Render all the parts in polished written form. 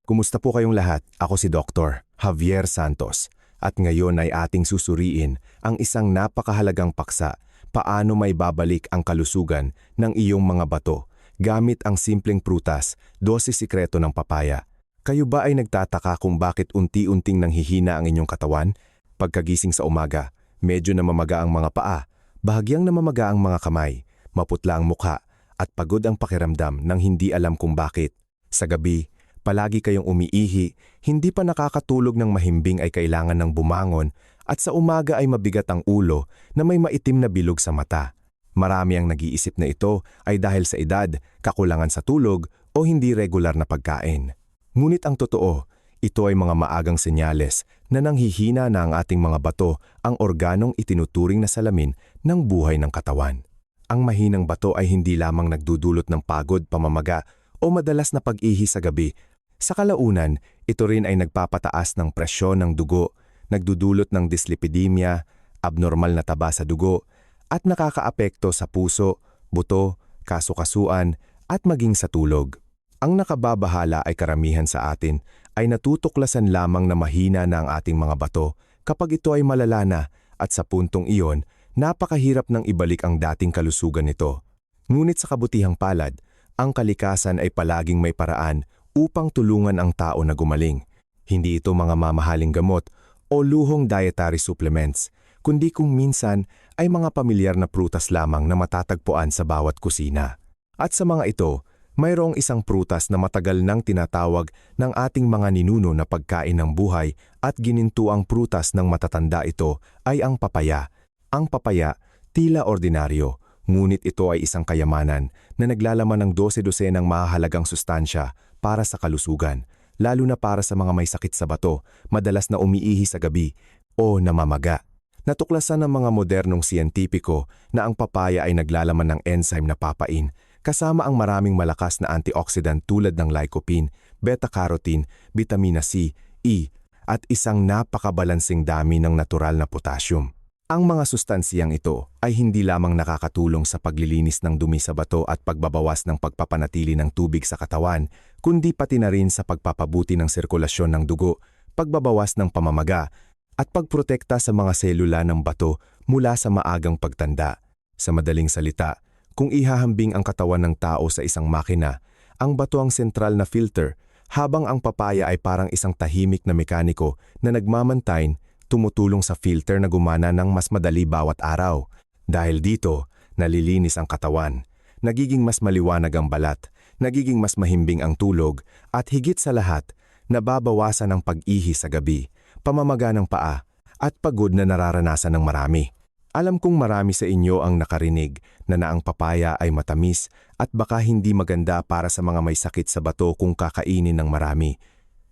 Kumusta po kayong lahat? Ako si Dr. Javier Santos at ngayon ay ating susuriin ang isang napakahalagang paksa, paano may babalik ang kalusugan ng iyong mga bato gamit ang simpleng prutas, 12 sikreto ng papaya. Kayo ba ay nagtataka kung bakit unti-unting nanghihina ang inyong katawan? Pagkagising sa umaga, medyo namamaga ang mga paa, bahagyang namamaga ang mga kamay, maputla ang mukha at pagod ang pakiramdam nang hindi alam kung bakit. Sa gabi, palagi kayong umiihi, hindi pa nakakatulog ng mahimbing ay kailangan ng bumangon at sa umaga ay mabigat ang ulo na may maitim na bilog sa mata. Marami ang nag-iisip na ito ay dahil sa edad, kakulangan sa tulog o hindi regular na pagkain. Ngunit ang totoo, ito ay mga maagang senyales na nanghihina na ang ating mga bato, ang organong itinuturing na salamin ng buhay ng katawan. Ang mahinang bato ay hindi lamang nagdudulot ng pagod, pamamaga o madalas na pag-ihi sa gabi. Sa kalaunan, ito rin ay nagpapataas ng presyon ng dugo, nagdudulot ng dyslipidemia, abnormal na taba sa dugo, at nakakaapekto sa puso, buto, kasukasuan, at maging sa tulog. Ang nakababahala ay karamihan sa atin ay natutuklasan lamang na mahina na ang ating mga bato kapag ito ay malala na at sa puntong iyon, napakahirap nang ibalik ang dating kalusugan nito. Ngunit sa kabutihang palad, ang kalikasan ay palaging may paraan upang tulungan ang tao na gumaling. Hindi ito mga mamahaling gamot o luhong dietary supplements, kundi kung minsan ay mga pamilyar na prutas lamang na matatagpuan sa bawat kusina. At sa mga ito, mayroong isang prutas na matagal nang tinatawag ng ating mga ninuno na pagkain ng buhay at ginintuang prutas ng matatanda ito ay ang papaya. Ang papaya, tila ordinaryo, ngunit ito ay isang kayamanan na naglalaman ng 12 ng mahahalagang sustansya para sa kalusugan, lalo na para sa mga may sakit sa bato, madalas na umiihi sa gabi o namamaga. Natuklasan ng mga modernong siyentipiko na ang papaya ay naglalaman ng enzyme na papain, kasama ang maraming malakas na antioxidant tulad ng lycopene, beta-carotene, vitamina C, E, at isang napakabalansing dami ng natural na potassium. Ang mga sustansiyang ito ay hindi lamang nakakatulong sa paglilinis ng dumi sa bato at pagbabawas ng pagpapanatili ng tubig sa katawan, kundi pati na rin sa pagpapabuti ng sirkulasyon ng dugo, pagbabawas ng pamamaga, at pagprotekta sa mga selula ng bato mula sa maagang pagtanda. Sa madaling salita, kung ihahambing ang katawan ng tao sa isang makina, ang bato ang sentral na filter, habang ang papaya ay parang isang tahimik na mekaniko na nagmamantay, tumutulong sa filter na gumana ng mas madali bawat araw. Dahil dito, nalilinis ang katawan, nagiging mas maliwanag ang balat, nagiging mas mahimbing ang tulog, at higit sa lahat, nababawasan ang pag-ihi sa gabi, pamamaga ng paa, at pagod na nararanasan ng marami. Alam kong marami sa inyo ang nakarinig na ang papaya ay matamis at baka hindi maganda para sa mga may sakit sa bato kung kakainin ng marami.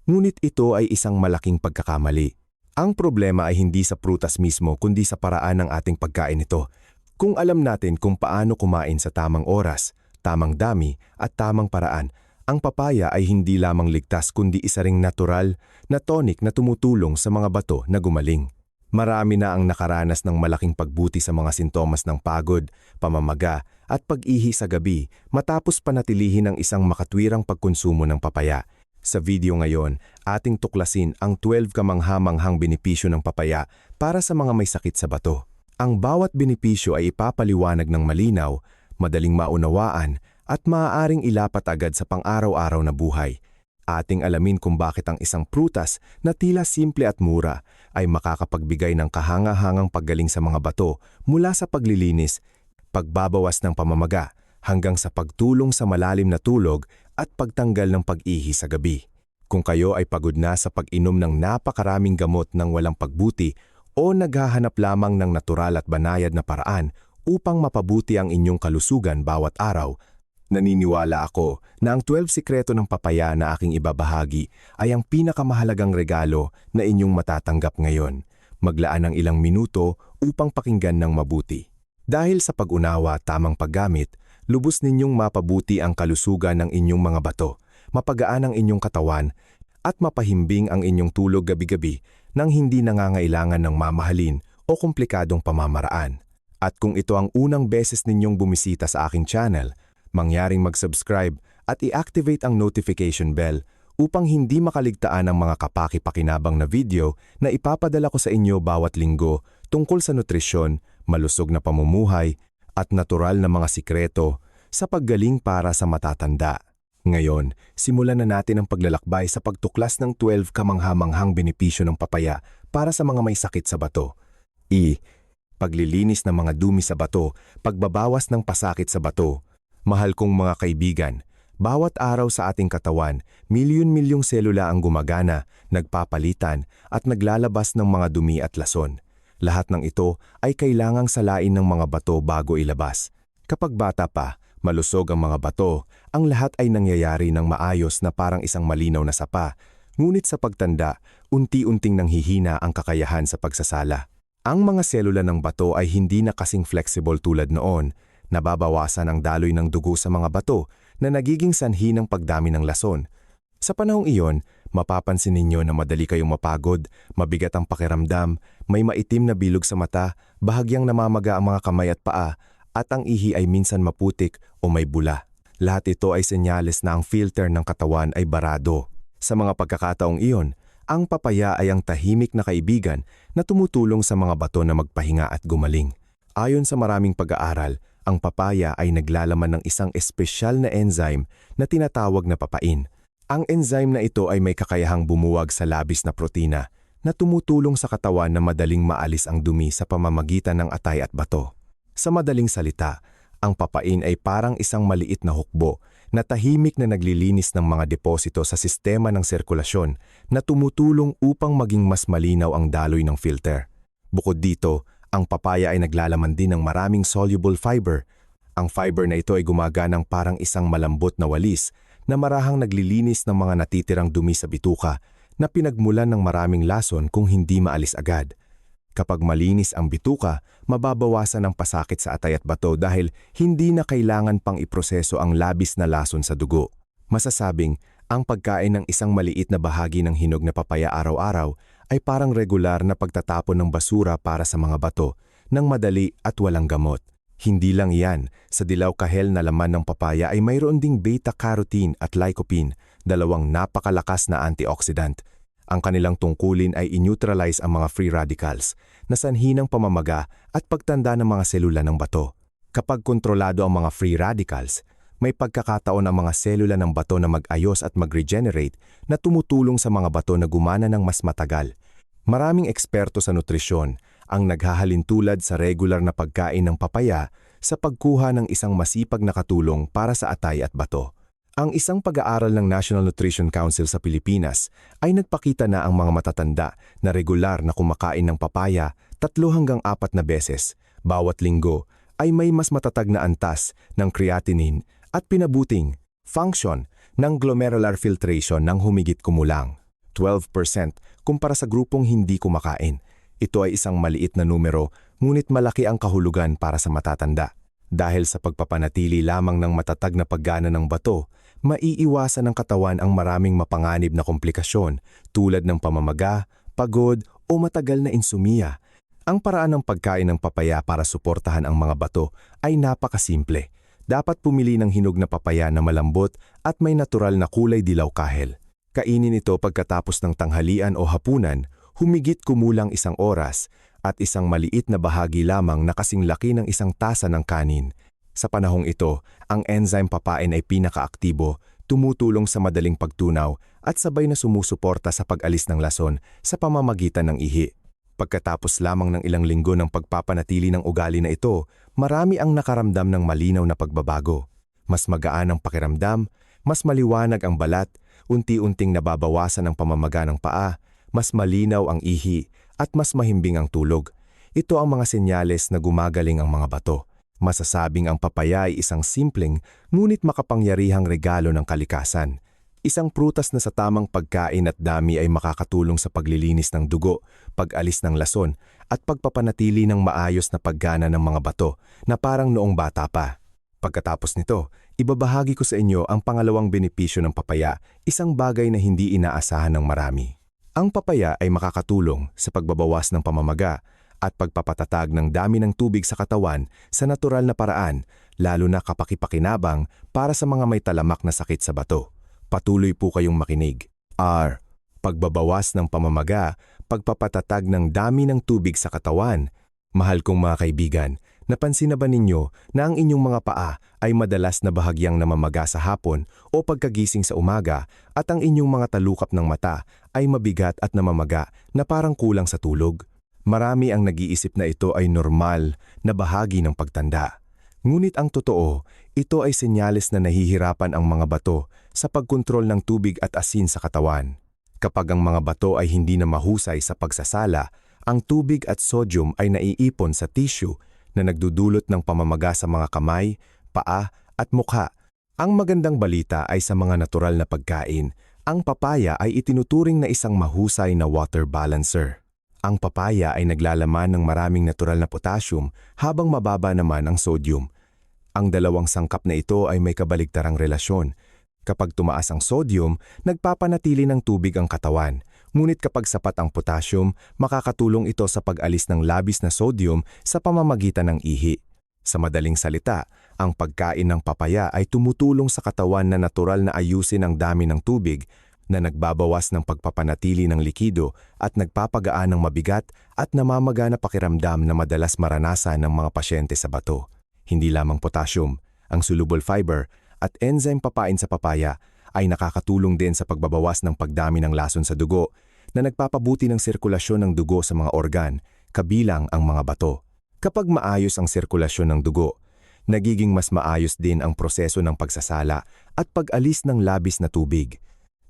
Ngunit ito ay isang malaking pagkakamali. Ang problema ay hindi sa prutas mismo kundi sa paraan ng ating pagkain ito. Kung alam natin kung paano kumain sa tamang oras, tamang dami at tamang paraan, ang papaya ay hindi lamang ligtas kundi isa ring natural na tonic na tumutulong sa mga bato na gumaling. Marami na ang nakaranas ng malaking pagbuti sa mga sintomas ng pagod, pamamaga at pag-ihi sa gabi matapos panatilihin ang isang makatwirang pagkonsumo ng papaya. Sa video ngayon, ating tuklasin ang 12 kamangha-manghang benepisyo ng papaya para sa mga may sakit sa bato. Ang bawat benepisyo ay ipapaliwanag ng malinaw, madaling maunawaan at maaaring ilapat agad sa pang-araw-araw na buhay. Ating alamin kung bakit ang isang prutas na tila simple at mura ay makakapagbigay ng kahanga-hangang paggaling sa mga bato mula sa paglilinis, pagbabawas ng pamamaga, hanggang sa pagtulong sa malalim na tulog at pagtanggal ng pag-ihi sa gabi. Kung kayo ay pagod na sa pag-inom ng napakaraming gamot ng walang pagbuti o naghahanap lamang ng natural at banayad na paraan upang mapabuti ang inyong kalusugan bawat araw, naniniwala ako na ang 12 sikreto ng papaya na aking ibabahagi ay ang pinakamahalagang regalo na inyong matatanggap ngayon. Maglaan ng ilang minuto upang pakinggan ng mabuti. Dahil sa pag-unawa at tamang paggamit, lubos ninyong mapabuti ang kalusugan ng inyong mga bato, mapagaan ang inyong katawan, at mapahimbing ang inyong tulog gabi-gabi nang hindi nangangailangan ng mamahalin o komplikadong pamamaraan. At kung ito ang unang beses ninyong bumisita sa aking channel, mangyaring mag-subscribe at i-activate ang notification bell upang hindi makaligtaan ang mga kapaki-pakinabang na video na ipapadala ko sa inyo bawat linggo tungkol sa nutrisyon, malusog na pamumuhay, at natural na mga sikreto sa paggaling para sa matatanda. Ngayon, simulan na natin ang paglalakbay sa pagtuklas ng 12 kamangha-manghang benepisyo ng papaya para sa mga may sakit sa bato. Paglilinis ng mga dumi sa bato, pagbabawas ng pasakit sa bato. Mahal kong mga kaibigan, bawat araw sa ating katawan, milyon-milyong selula ang gumagana, nagpapalitan at naglalabas ng mga dumi at lason. Lahat ng ito ay kailangang salain ng mga bato bago ilabas. Kapag bata pa, malusog ang mga bato, ang lahat ay nangyayari ng maayos na parang isang malinaw na sapa. Ngunit sa pagtanda, unti-unting nanghihina ang kakayahan sa pagsasala. Ang mga selula ng bato ay hindi na kasing flexible tulad noon. Nababawasan ang daloy ng dugo sa mga bato na nagiging sanhi ng pagdami ng lason. Sa panahong iyon, mapapansin ninyo na madali kayong mapagod, mabigat ang pakiramdam, may maitim na bilog sa mata, bahagyang namamaga ang mga kamay at paa, at ang ihi ay minsan maputik o may bula. Lahat ito ay senyales na ang filter ng katawan ay barado. Sa mga pagkakataong iyon, ang papaya ay ang tahimik na kaibigan na tumutulong sa mga bato na magpahinga at gumaling. Ayon sa maraming pag-aaral, ang papaya ay naglalaman ng isang espesyal na enzyme na tinatawag na papain. Ang enzyme na ito ay may kakayahang bumuwag sa labis na protina na tumutulong sa katawan na madaling maalis ang dumi sa pamamagitan ng atay at bato. Sa madaling salita, ang papain ay parang isang maliit na hukbo na tahimik na naglilinis ng mga deposito sa sistema ng sirkulasyon na tumutulong upang maging mas malinaw ang daloy ng filter. Bukod dito, ang papaya ay naglalaman din ng maraming soluble fiber. Ang fiber na ito ay gumaganang parang isang malambot na walis na marahang naglilinis ng mga natitirang dumi sa bituka na pinagmulan ng maraming lason kung hindi maalis agad. Kapag malinis ang bituka, mababawasan ang pasakit sa atay at bato dahil hindi na kailangan pang iproseso ang labis na lason sa dugo. Masasabing, ang pagkain ng isang maliit na bahagi ng hinog na papaya araw-araw ay parang regular na pagtatapon ng basura para sa mga bato ng madali at walang gamot. Hindi lang iyan, sa dilaw kahel na laman ng papaya ay mayroon ding beta-carotene at lycopene, dalawang napakalakas na antioxidant. Ang kanilang tungkulin ay i-neutralize ang mga free radicals na sanhi ng pamamaga at pagtanda ng mga selula ng bato. Kapag kontrolado ang mga free radicals, may pagkakataon ang mga selula ng bato na mag-ayos at mag-regenerate na tumutulong sa mga bato na gumana ng mas matagal. Maraming eksperto sa nutrisyon ang naghahalin tulad sa regular na pagkain ng papaya sa pagkuha ng isang masipag na katulong para sa atay at bato. Ang isang pag-aaral ng National Nutrition Council sa Pilipinas ay nagpakita na ang mga matatanda na regular na kumakain ng papaya 3 hanggang 4 na beses bawat linggo ay may mas matatag na antas ng creatinine at pinabuting function ng glomerular filtration ng humigit kumulang 12% kumpara sa grupong hindi kumakain. Ito ay isang maliit na numero ngunit malaki ang kahulugan para sa matatanda. Dahil sa pagpapanatili lamang ng matatag na paggana ng bato, maiiwasan ng katawan ang maraming mapanganib na komplikasyon tulad ng pamamaga, pagod o matagal na insomnia. Ang paraan ng pagkain ng papaya para suportahan ang mga bato ay napakasimple. Dapat pumili ng hinog na papaya na malambot at may natural na kulay dilaw kahel. Kainin ito pagkatapos ng tanghalian o hapunan, humigit kumulang 1 oras, at isang maliit na bahagi lamang na kasing laki ng isang tasa ng kanin. Sa panahong ito, ang enzyme papain ay pinakaaktibo, tumutulong sa madaling pagtunaw at sabay na sumusuporta sa pag-alis ng lason sa pamamagitan ng ihi. Pagkatapos lamang ng ilang linggo ng pagpapanatili ng ugali na ito, marami ang nakaramdam ng malinaw na pagbabago. Mas magaan ang pakiramdam, mas maliwanag ang balat, unti-unting nababawasan ang pamamaga ng paa, mas malinaw ang ihi, at mas mahimbing ang tulog. Ito ang mga senyales na gumagaling ang mga bato. Masasabing ang papaya ay isang simpleng ngunit makapangyarihang regalo ng kalikasan. Isang prutas na sa tamang pagkain at dami ay makakatulong sa paglilinis ng dugo, pag-alis ng lason, at pagpapanatili ng maayos na paggana ng mga bato na parang noong bata pa. Pagkatapos nito, ibabahagi ko sa inyo ang pangalawang benepisyo ng papaya, isang bagay na hindi inaasahan ng marami. Ang papaya ay makakatulong sa pagbabawas ng pamamaga at pagpapatatag ng dami ng tubig sa katawan sa natural na paraan, lalo na kapakipakinabang para sa mga may talamak na sakit sa bato. Patuloy po kayong makinig. R. Pagbabawas ng pamamaga, pagpapatatag ng dami ng tubig sa katawan. Mahal kong mga kaibigan, napansin na ba ninyo na ang inyong mga paa ay madalas na bahagyang namamaga sa hapon o pagkagising sa umaga at ang inyong mga talukap ng mata ay mabigat at namamaga na parang kulang sa tulog? Marami ang nag-iisip na ito ay normal na bahagi ng pagtanda. Ngunit ang totoo, ito ay senyales na nahihirapan ang mga bato sa pagkontrol ng tubig at asin sa katawan. Kapag ang mga bato ay hindi na mahusay sa pagsasala, ang tubig at sodium ay naiipon sa tissue na nagdudulot ng pamamaga sa mga kamay, paa at mukha. Ang magandang balita ay sa mga natural na pagkain, ang papaya ay itinuturing na isang mahusay na water balancer. Ang papaya ay naglalaman ng maraming natural na potassium habang mababa naman ang sodium. Ang dalawang sangkap na ito ay may kabaligtarang relasyon. Kapag tumaas ang sodium, nagpapanatili ng tubig ang katawan. Ngunit kapag sapat ang potassium, makakatulong ito sa pag-alis ng labis na sodium sa pamamagitan ng ihi. Sa madaling salita, ang pagkain ng papaya ay tumutulong sa katawan na natural na ayusin ang dami ng tubig, na nagbabawas ng pagpapanatili ng likido at nagpapagaan ng mabigat at namamaga na pakiramdam na madalas maranasan ng mga pasyente sa bato. Hindi lamang potassium, ang soluble fiber at enzyme papain sa papaya ay nakakatulong din sa pagbabawas ng pagdami ng lason sa dugo na nagpapabuti ng sirkulasyon ng dugo sa mga organ, kabilang ang mga bato. Kapag maayos ang sirkulasyon ng dugo, nagiging mas maayos din ang proseso ng pagsasala at pag-alis ng labis na tubig.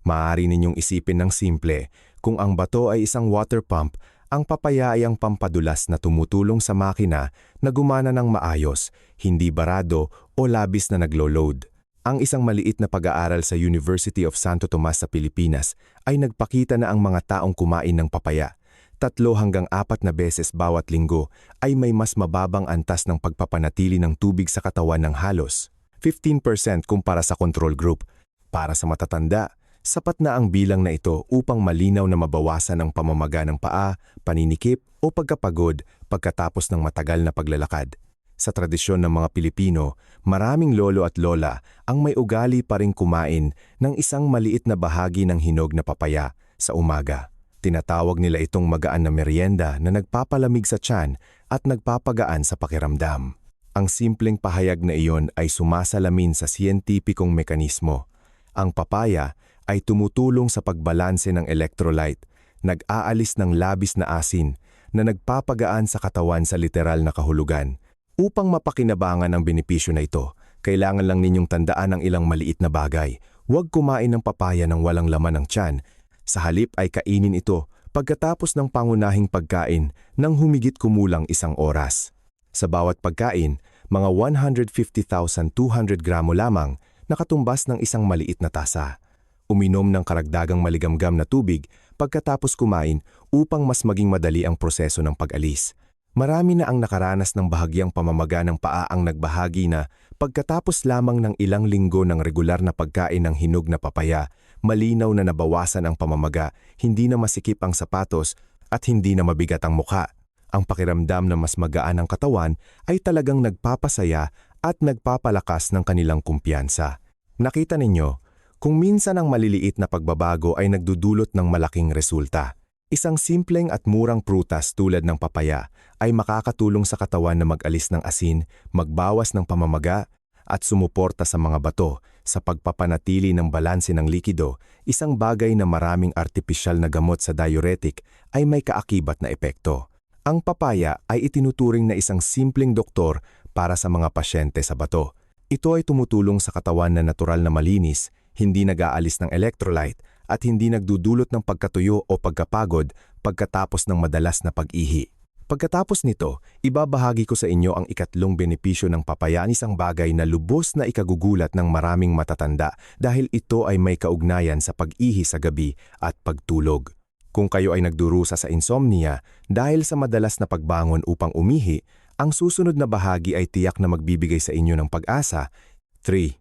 Maaari ninyong isipin ng simple, kung ang bato ay isang water pump, ang papaya ay ang pampadulas na tumutulong sa makina na gumana ng maayos, hindi barado o labis na naglo-load. Ang isang maliit na pag-aaral sa University of Santo Tomas sa Pilipinas ay nagpakita na ang mga taong kumain ng papaya 3 hanggang 4 na beses bawat linggo ay may mas mababang antas ng pagpapanatili ng tubig sa katawan ng halos 15% kumpara sa control group. Para sa matatanda, sapat na ang bilang na ito upang malinaw na mabawasan ang pamamaga ng paa, paninikip o pagkapagod pagkatapos ng matagal na paglalakad. Sa tradisyon ng mga Pilipino, maraming lolo at lola ang may ugali pa ring kumain ng isang maliit na bahagi ng hinog na papaya sa umaga. Tinatawag nila itong magaan na merienda na nagpapalamig sa tiyan at nagpapagaan sa pakiramdam. Ang simpleng pahayag na iyon ay sumasalamin sa siyentipikong mekanismo. Ang papaya ay tumutulong sa pagbalanse ng electrolyte, nag-aalis ng labis na asin na nagpapagaan sa katawan sa literal na kahulugan. Upang mapakinabangan ang benepisyo na ito, kailangan lang ninyong tandaan ang ilang maliit na bagay. Huwag kumain ng papaya ng walang laman ng tiyan. Sa halip ay kainin ito pagkatapos ng pangunahing pagkain ng humigit kumulang 1 oras. Sa bawat pagkain, mga 150,200 gramo lamang nakatumbas ng isang maliit na tasa. Uminom ng karagdagang maligamgam na tubig pagkatapos kumain upang mas maging madali ang proseso ng pag-alis. Marami na ang nakaranas ng bahagyang pamamaga ng paa ang nagbahagi na pagkatapos lamang ng ilang linggo ng regular na pagkain ng hinog na papaya, malinaw na nabawasan ang pamamaga, hindi na masikip ang sapatos at hindi na mabigat ang mukha. Ang pakiramdam na mas magaan ang katawan ay talagang nagpapasaya at nagpapalakas ng kanilang kumpiyansa. Nakita ninyo, kung minsan ang maliliit na pagbabago ay nagdudulot ng malaking resulta. Isang simpleng at murang prutas tulad ng papaya ay makakatulong sa katawan na mag-alis ng asin, magbawas ng pamamaga, at sumuporta sa mga bato sa pagpapanatili ng balanse ng likido, isang bagay na maraming artipisyal na gamot sa diuretic ay may kaakibat na epekto. Ang papaya ay itinuturing na isang simpleng doktor para sa mga pasyente sa bato. Ito ay tumutulong sa katawan na natural na malinis, hindi nag-aalis ng electrolyte at hindi nagdudulot ng pagkatuyo o pagkapagod pagkatapos ng madalas na pag-ihi. Pagkatapos nito, ibabahagi ko sa inyo ang ikatlong benepisyo ng papaya, isang bagay na lubos na ikagugulat ng maraming matatanda dahil ito ay may kaugnayan sa pag-ihi sa gabi at pagtulog. Kung kayo ay nagdurusa sa insomnia dahil sa madalas na pagbangon upang umihi, ang susunod na bahagi ay tiyak na magbibigay sa inyo ng pag-asa. 3.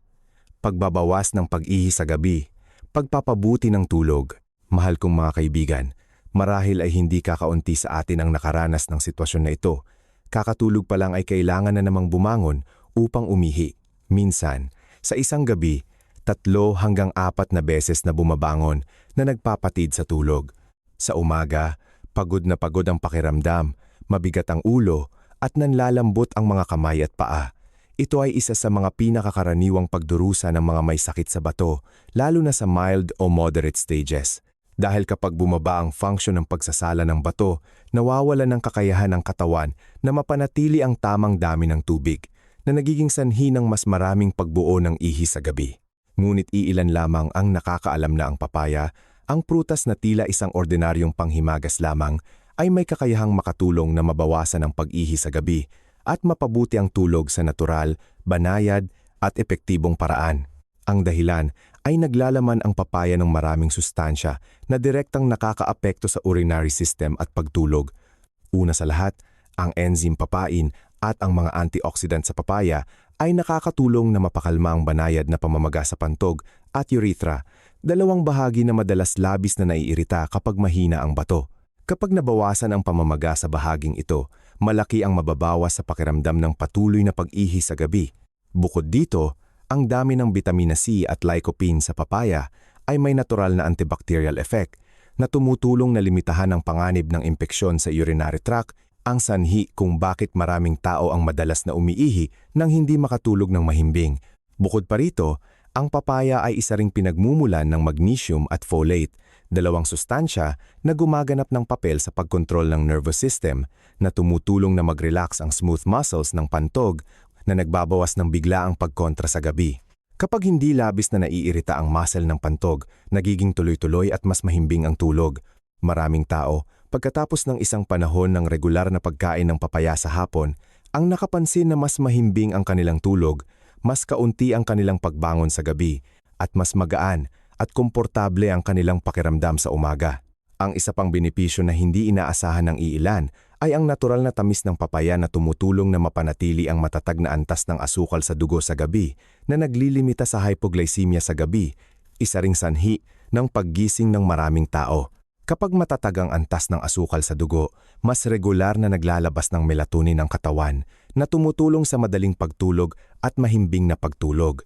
Pagbabawas ng pag-ihi sa gabi, pagpapabuti ng tulog. Mahal kong mga kaibigan, marahil ay hindi kakaunti sa atin ang nakaranas ng sitwasyon na ito. Kakatulog pa lang ay kailangan na namang bumangon upang umihi. Minsan, sa isang gabi, 3 hanggang 4 na beses na bumabangon na nagpapatid sa tulog. Sa umaga, pagod na pagod ang pakiramdam, mabigat ang ulo at nanlalambot ang mga kamay at paa. Ito ay isa sa mga pinakakaraniwang pagdurusa ng mga may sakit sa bato, lalo na sa mild o moderate stages. Dahil kapag bumaba ang function ng pagsasala ng bato, nawawala ng kakayahan ng katawan na mapanatili ang tamang dami ng tubig, na nagiging sanhi ng mas maraming pagbuo ng ihi sa gabi. Ngunit iilan lamang ang nakakaalam na ang papaya, ang prutas na tila isang ordinaryong panghimagas lamang, ay may kakayahang makatulong na mabawasan ang pag-ihi sa gabi at mapabuti ang tulog sa natural, banayad at epektibong paraan. Ang dahilan ay naglalaman ang papaya ng maraming sustansya na direktang nakakaapekto sa urinary system at pagtulog. Una sa lahat, ang enzyme papain at ang mga antioxidant sa papaya ay nakakatulong na mapakalma ang banayad na pamamaga sa pantog at urethra, dalawang bahagi na madalas labis na naiirita kapag mahina ang bato. Kapag nabawasan ang pamamaga sa bahaging ito, malaki ang mababawas sa pakiramdam ng patuloy na pag-ihi sa gabi. Bukod dito, ang dami ng vitamina C at lycopene sa papaya ay may natural na antibacterial effect na tumutulong na limitahan ang panganib ng impeksyon sa urinary tract, ang sanhi kung bakit maraming tao ang madalas na umiihi nang hindi makatulog ng mahimbing. Bukod pa rito, ang papaya ay isa ring pinagmumulan ng magnesium at folate, dalawang sustansya na gumaganap ng papel sa pagkontrol ng nervous system na tumutulong na mag-relax ang smooth muscles ng pantog na nagbabawas ng biglaang pagkontra sa gabi. Kapag hindi labis na naiirita ang muscle ng pantog, nagiging tuloy-tuloy at mas mahimbing ang tulog. Maraming tao, pagkatapos ng isang panahon ng regular na pagkain ng papaya sa hapon, ang nakapansin na mas mahimbing ang kanilang tulog, mas kaunti ang kanilang pagbangon sa gabi, at mas magaan at komportable ang kanilang pakiramdam sa umaga. Ang isa pang benepisyo na hindi inaasahan ng iilan ay ang natural na tamis ng papaya na tumutulong na mapanatili ang matatag na antas ng asukal sa dugo sa gabi na naglilimita sa hypoglycemia sa gabi, isa ring sanhi ng paggising ng maraming tao. Kapag matatag ang antas ng asukal sa dugo, mas regular na naglalabas ng melatonin ang katawan na tumutulong sa madaling pagtulog at mahimbing na pagtulog.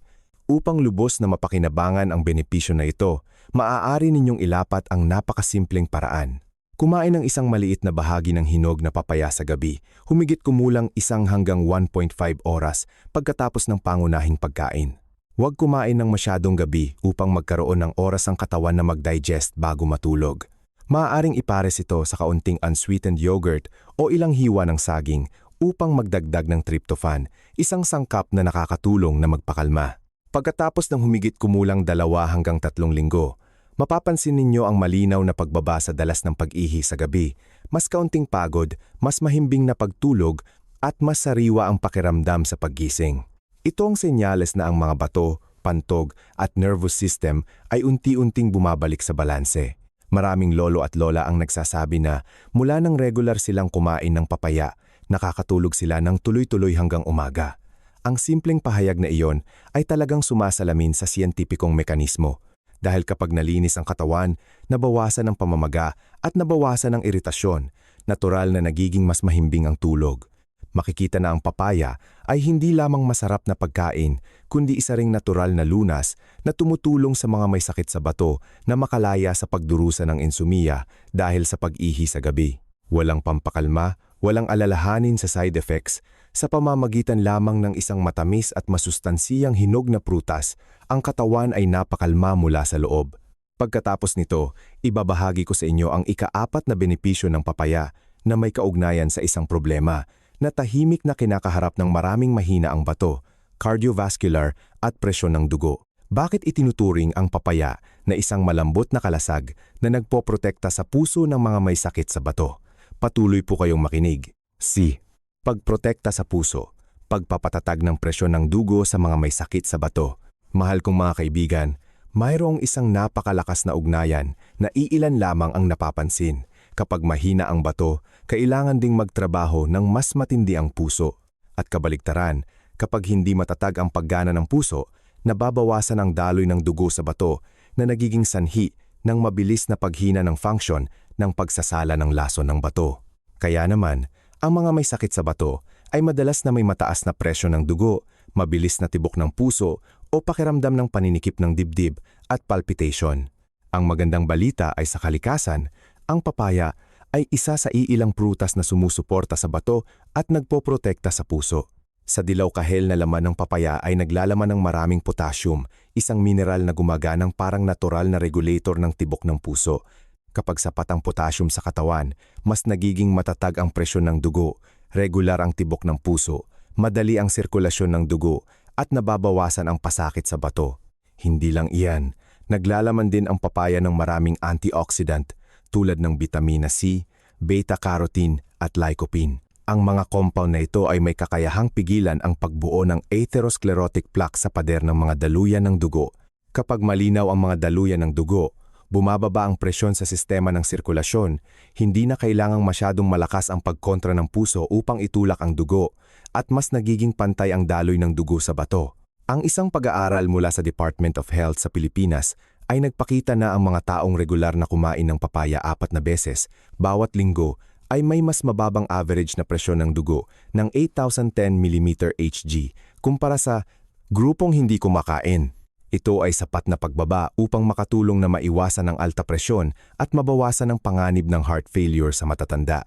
Upang lubos na mapakinabangan ang benepisyo na ito, maaari ninyong ilapat ang napakasimpleng paraan. Kumain ng isang maliit na bahagi ng hinog na papaya sa gabi, humigit kumulang 1 hanggang 1.5 oras pagkatapos ng pangunahing pagkain. Huwag kumain ng masyadong gabi upang magkaroon ng oras ang katawan na mag-digest bago matulog. Maaaring ipares ito sa kaunting unsweetened yogurt o ilang hiwa ng saging upang magdagdag ng tryptophan, isang sangkap na nakakatulong na magpakalma. Pagkatapos ng humigit kumulang 2 hanggang 3 linggo, mapapansin ninyo ang malinaw na pagbaba sa dalas ng pag-ihi sa gabi, mas kaunting pagod, mas mahimbing na pagtulog, at mas sariwa ang pakiramdam sa paggising. Ito ang senyales na ang mga bato, pantog, at nervous system ay unti-unting bumabalik sa balanse. Maraming lolo at lola ang nagsasabi na mula nang regular silang kumain ng papaya, nakakatulog sila ng tuloy-tuloy hanggang umaga. Ang simpleng pahayag na iyon ay talagang sumasalamin sa siyentipikong mekanismo. Dahil kapag nalinis ang katawan, nabawasan ang pamamaga at nabawasan ang iritasyon, natural na nagiging mas mahimbing ang tulog. Makikita na ang papaya ay hindi lamang masarap na pagkain, kundi isa ring natural na lunas na tumutulong sa mga may sakit sa bato na makalaya sa pagdurusa ng insomnia dahil sa pag-ihi sa gabi. Walang pampakalma, walang alalahanin sa side effects, sa pamamagitan lamang ng isang matamis at masustansiyang hinog na prutas, ang katawan ay napakalma mula sa loob. Pagkatapos nito, ibabahagi ko sa inyo ang ika-4 na benepisyo ng papaya na may kaugnayan sa isang problema na tahimik na kinakaharap ng maraming mahina ang bato, cardiovascular at presyon ng dugo. Bakit itinuturing ang papaya na isang malambot na kalasag na nagpoprotekta sa puso ng mga may sakit sa bato? Patuloy po kayong makinig. C. Pagprotekta sa puso, pagpapatatag ng presyon ng dugo sa mga may sakit sa bato. Mahal kong mga kaibigan, mayroong isang napakalakas na ugnayan na iilan lamang ang napapansin. Kapag mahina ang bato, kailangan ding magtrabaho ng mas matindi ang puso. At kabaligtaran, kapag hindi matatag ang paggana ng puso, nababawasan ang daloy ng dugo sa bato na nagiging sanhi ng mabilis na paghina ng function ng pagsasala ng lason ng bato. Kaya naman, ang mga may sakit sa bato ay madalas na may mataas na presyon ng dugo, mabilis na tibok ng puso o pakiramdam ng paninikip ng dibdib at palpitation. Ang magandang balita ay sa kalikasan, ang papaya ay isa sa iilang prutas na sumusuporta sa bato at nagpoprotekta sa puso. Sa dilaw kahel na laman ng papaya ay naglalaman ng maraming potassium, isang mineral na gumaganang parang natural na regulator ng tibok ng puso. Kapag sapat ang potassium sa katawan, mas nagiging matatag ang presyon ng dugo, regular ang tibok ng puso, madali ang sirkulasyon ng dugo, at nababawasan ang pasakit sa bato. Hindi lang iyan, naglalaman din ang papaya ng maraming antioxidant tulad ng vitamina C, beta-carotene at lycopene. Ang mga compound na ito ay may kakayahang pigilan ang pagbuo ng atherosclerotic plaque sa pader ng mga daluyan ng dugo. Kapag malinaw ang mga daluyan ng dugo, bumababa ang presyon sa sistema ng sirkulasyon, hindi na kailangang masyadong malakas ang pagkontra ng puso upang itulak ang dugo, at mas nagiging pantay ang daloy ng dugo sa bato. Ang isang pag-aaral mula sa Department of Health sa Pilipinas ay nagpakita na ang mga taong regular na kumain ng papaya 4 na beses bawat linggo ay may mas mababang average na presyon ng dugo ng 8,010 mm Hg kumpara sa grupong hindi kumakain. Ito ay sapat na pagbaba upang makatulong na maiwasan ang alta presyon at mabawasan ang panganib ng heart failure sa matatanda.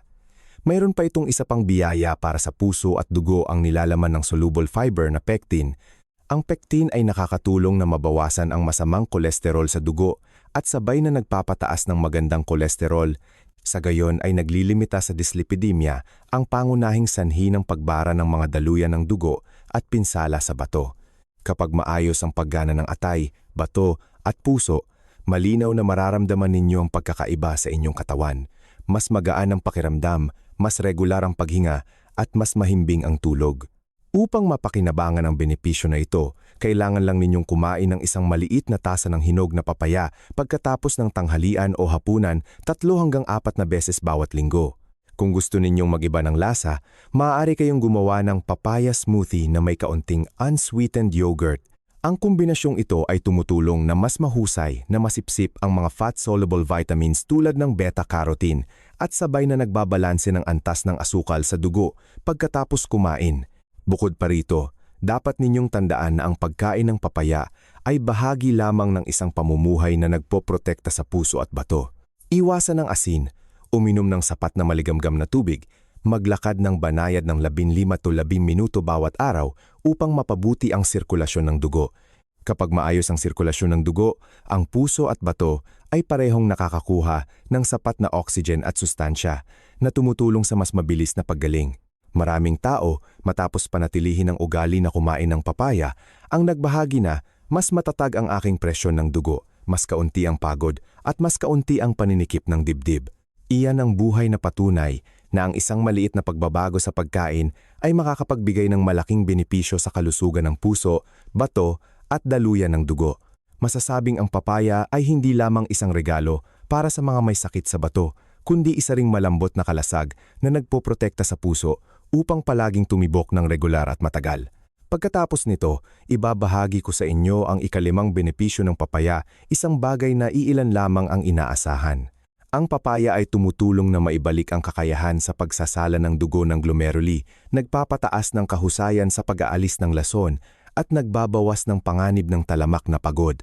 Mayroon pa itong isa pang biyaya para sa puso at dugo ang nilalaman ng soluble fiber na pectin. Ang pectin ay nakakatulong na mabawasan ang masamang kolesterol sa dugo at sabay na nagpapataas ng magandang kolesterol. Sa gayon ay naglilimita sa dyslipidemia, ang pangunahing sanhi ng pagbara ng mga daluyan ng dugo at pinsala sa bato. Kapag maayos ang paggana ng atay, bato at puso, malinaw na mararamdaman ninyo ang pagkakaiba sa inyong katawan. Mas magaan ang pakiramdam, mas regular ang paghinga at mas mahimbing ang tulog. Upang mapakinabangan ang benepisyo na ito, kailangan lang ninyong kumain ng isang maliit na tasa ng hinog na papaya pagkatapos ng tanghalian o hapunan 3 hanggang 4 na beses bawat linggo. Kung gusto ninyong magiba ng lasa, maaari kayong gumawa ng papaya smoothie na may kaunting unsweetened yogurt. Ang kombinasyong ito ay tumutulong na mas mahusay na masipsip ang mga fat-soluble vitamins tulad ng beta-carotene at sabay na nagbabalanse ng antas ng asukal sa dugo pagkatapos kumain. Bukod pa rito, dapat ninyong tandaan na ang pagkain ng papaya ay bahagi lamang ng isang pamumuhay na nagpoprotekta sa puso at bato. Iwasan ng asin, uminom ng sapat na maligamgam na tubig, maglakad ng banayad ng 15 to 10 minuto bawat araw upang mapabuti ang sirkulasyon ng dugo. Kapag maayos ang sirkulasyon ng dugo, ang puso at bato ay parehong nakakakuha ng sapat na oxygen at sustansya na tumutulong sa mas mabilis na paggaling. Maraming tao, matapos panatilihin ang ugali na kumain ng papaya, ang nagbahagi na mas matatag ang aking presyon ng dugo, mas kaunti ang pagod at mas kaunti ang paninikip ng dibdib. Iyan ang buhay na patunay na ang isang maliit na pagbabago sa pagkain ay makakapagbigay ng malaking benepisyo sa kalusugan ng puso, bato at daluyan ng dugo. Masasabing ang papaya ay hindi lamang isang regalo para sa mga may sakit sa bato, kundi isa ring malambot na kalasag na nagpoprotekta sa puso upang palaging tumibok ng regular at matagal. Pagkatapos nito, ibabahagi ko sa inyo ang ika-5 benepisyo ng papaya, isang bagay na iilan lamang ang inaasahan. Ang papaya ay tumutulong na maibalik ang kakayahan sa pagsasala ng dugo ng glomeruli, nagpapataas ng kahusayan sa pag-aalis ng lason, at nagbabawas ng panganib ng talamak na pagod.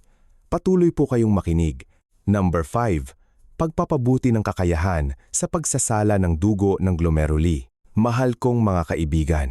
Patuloy po kayong makinig. Number 5. Pagpapabuti ng kakayahan sa pagsasala ng dugo ng glomeruli. Mahal kong mga kaibigan,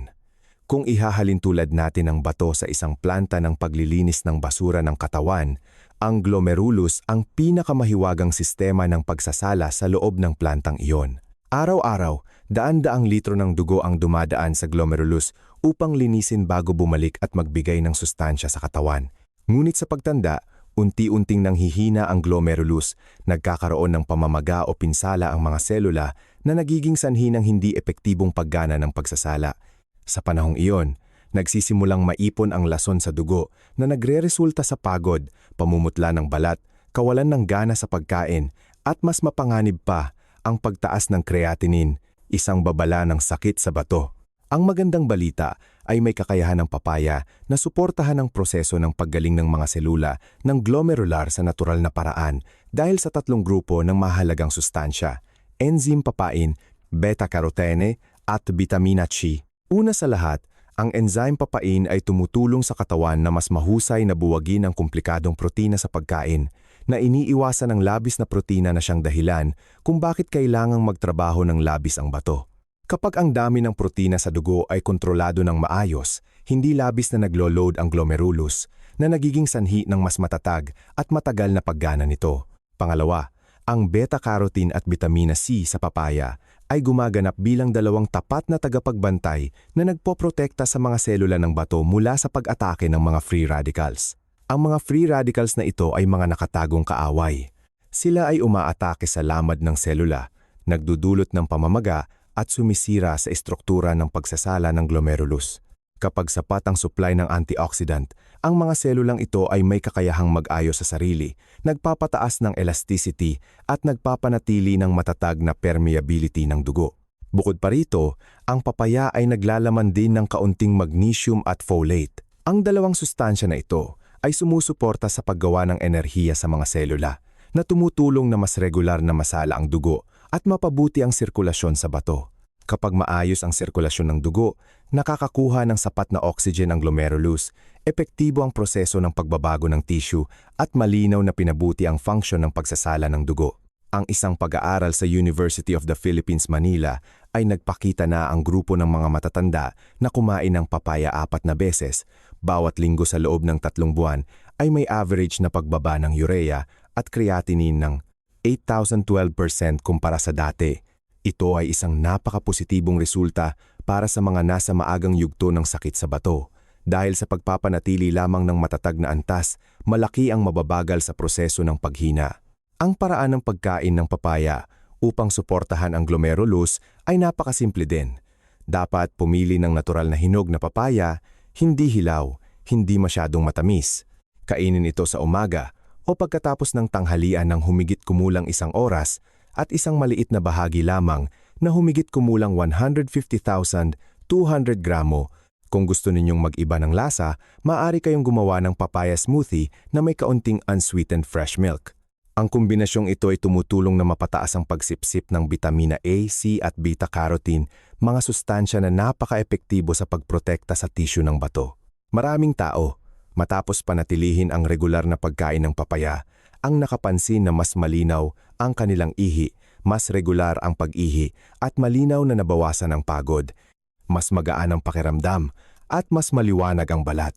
kung ihahalin tulad natin ang bato sa isang planta ng paglilinis ng basura ng katawan, ang glomerulus ang pinakamahiwagang sistema ng pagsasala sa loob ng plantang iyon. Araw-araw, daan-daang litro ng dugo ang dumadaan sa glomerulus upang linisin bago bumalik at magbigay ng sustansya sa katawan. Ngunit sa pagtanda, unti-unting nanghihina ang glomerulus, nagkakaroon ng pamamaga o pinsala ang mga selula na nagiging sanhi ng hindi epektibong paggana ng pagsasala. Sa panahong iyon, nagsisimulang maipon ang lason sa dugo na nagre-resulta sa pagod, pamumutla ng balat, kawalan ng gana sa pagkain, at mas mapanganib pa ang pagtaas ng creatinine, isang babala ng sakit sa bato. Ang magandang balita ay may kakayahan ng papaya na suportahan ang proseso ng paggaling ng mga selula ng glomerular sa natural na paraan dahil sa 3 grupo ng mahalagang sustansya: enzyme papain, beta-carotene at vitamina C. Una sa lahat, Ang enzyme papain ay tumutulong sa katawan na mas mahusay na buwagin ang komplikadong protina sa pagkain, na iniiwasan ng labis na protina na siyang dahilan kung bakit kailangang magtrabaho ng labis ang bato. Kapag ang dami ng protina sa dugo ay kontrolado ng maayos, hindi labis na naglo-load ang glomerulus, na nagiging sanhi ng mas matatag at matagal na paggana nito. Pangalawa, ang beta-carotene at vitamina C sa papaya ay gumaganap bilang dalawang tapat na tagapagbantay na nagpoprotekta sa mga selula ng bato mula sa pag-atake ng mga free radicals. Ang mga free radicals na ito ay mga nakatagong kaaway. Sila ay umaatake sa lamad ng selula, nagdudulot ng pamamaga at sumisira sa estruktura ng pagsasala ng glomerulus. Kapag sapat ang supply ng antioxidant, ang mga selulang ito ay may kakayahang mag-ayos sa sarili, nagpapataas ng elasticity at nagpapanatili ng matatag na permeability ng dugo. Bukod pa rito, ang papaya ay naglalaman din ng kaunting magnesium at folate. Ang dalawang sustansya na ito ay sumusuporta sa paggawa ng enerhiya sa mga selula, na tumutulong na mas regular na masala ang dugo at mapabuti ang sirkulasyon sa bato. Kapag maayos ang sirkulasyon ng dugo, nakakakuha ng sapat na oxygen ang glomerulus, epektibo ang proseso ng pagbabago ng tissue at malinaw na pinabuti ang function ng pagsasala ng dugo. Ang isang pag-aaral sa University of the Philippines, Manila ay nagpakita na ang grupo ng mga matatanda na kumain ng papaya 4 na beses bawat linggo sa loob ng 3 buwan ay may average na pagbaba ng urea at creatinine ng 8,012% kumpara sa dati. Ito ay isang napakapositibong resulta para sa mga nasa maagang yugto ng sakit sa bato. Dahil sa pagpapanatili lamang ng matatag na antas, malaki ang mababagal sa proseso ng paghina. Ang paraan ng pagkain ng papaya upang suportahan ang glomerulus ay napakasimple din. Dapat pumili ng natural na hinog na papaya, hindi hilaw, hindi masyadong matamis. Kainin ito sa umaga o pagkatapos ng tanghalian ng humigit kumulang 1 oras, at isang maliit na bahagi lamang na humigit kumulang 150,200 gramo. Kung gusto ninyong mag-iba ng lasa, maaari kayong gumawa ng papaya smoothie na may kaunting unsweetened fresh milk. Ang kombinasyong ito ay tumutulong na mapataas ang pagsipsip ng vitamina A, C at beta-carotene, mga sustansya na napaka-epektibo sa pagprotekta sa tissue ng bato. Maraming tao, matapos panatilihin ang regular na pagkain ng papaya, ang nakapansin na mas malinaw ang kanilang ihi, mas regular ang pag-ihi at malinaw na nabawasan ang pagod, mas magaan ang pakiramdam at mas maliwanag ang balat.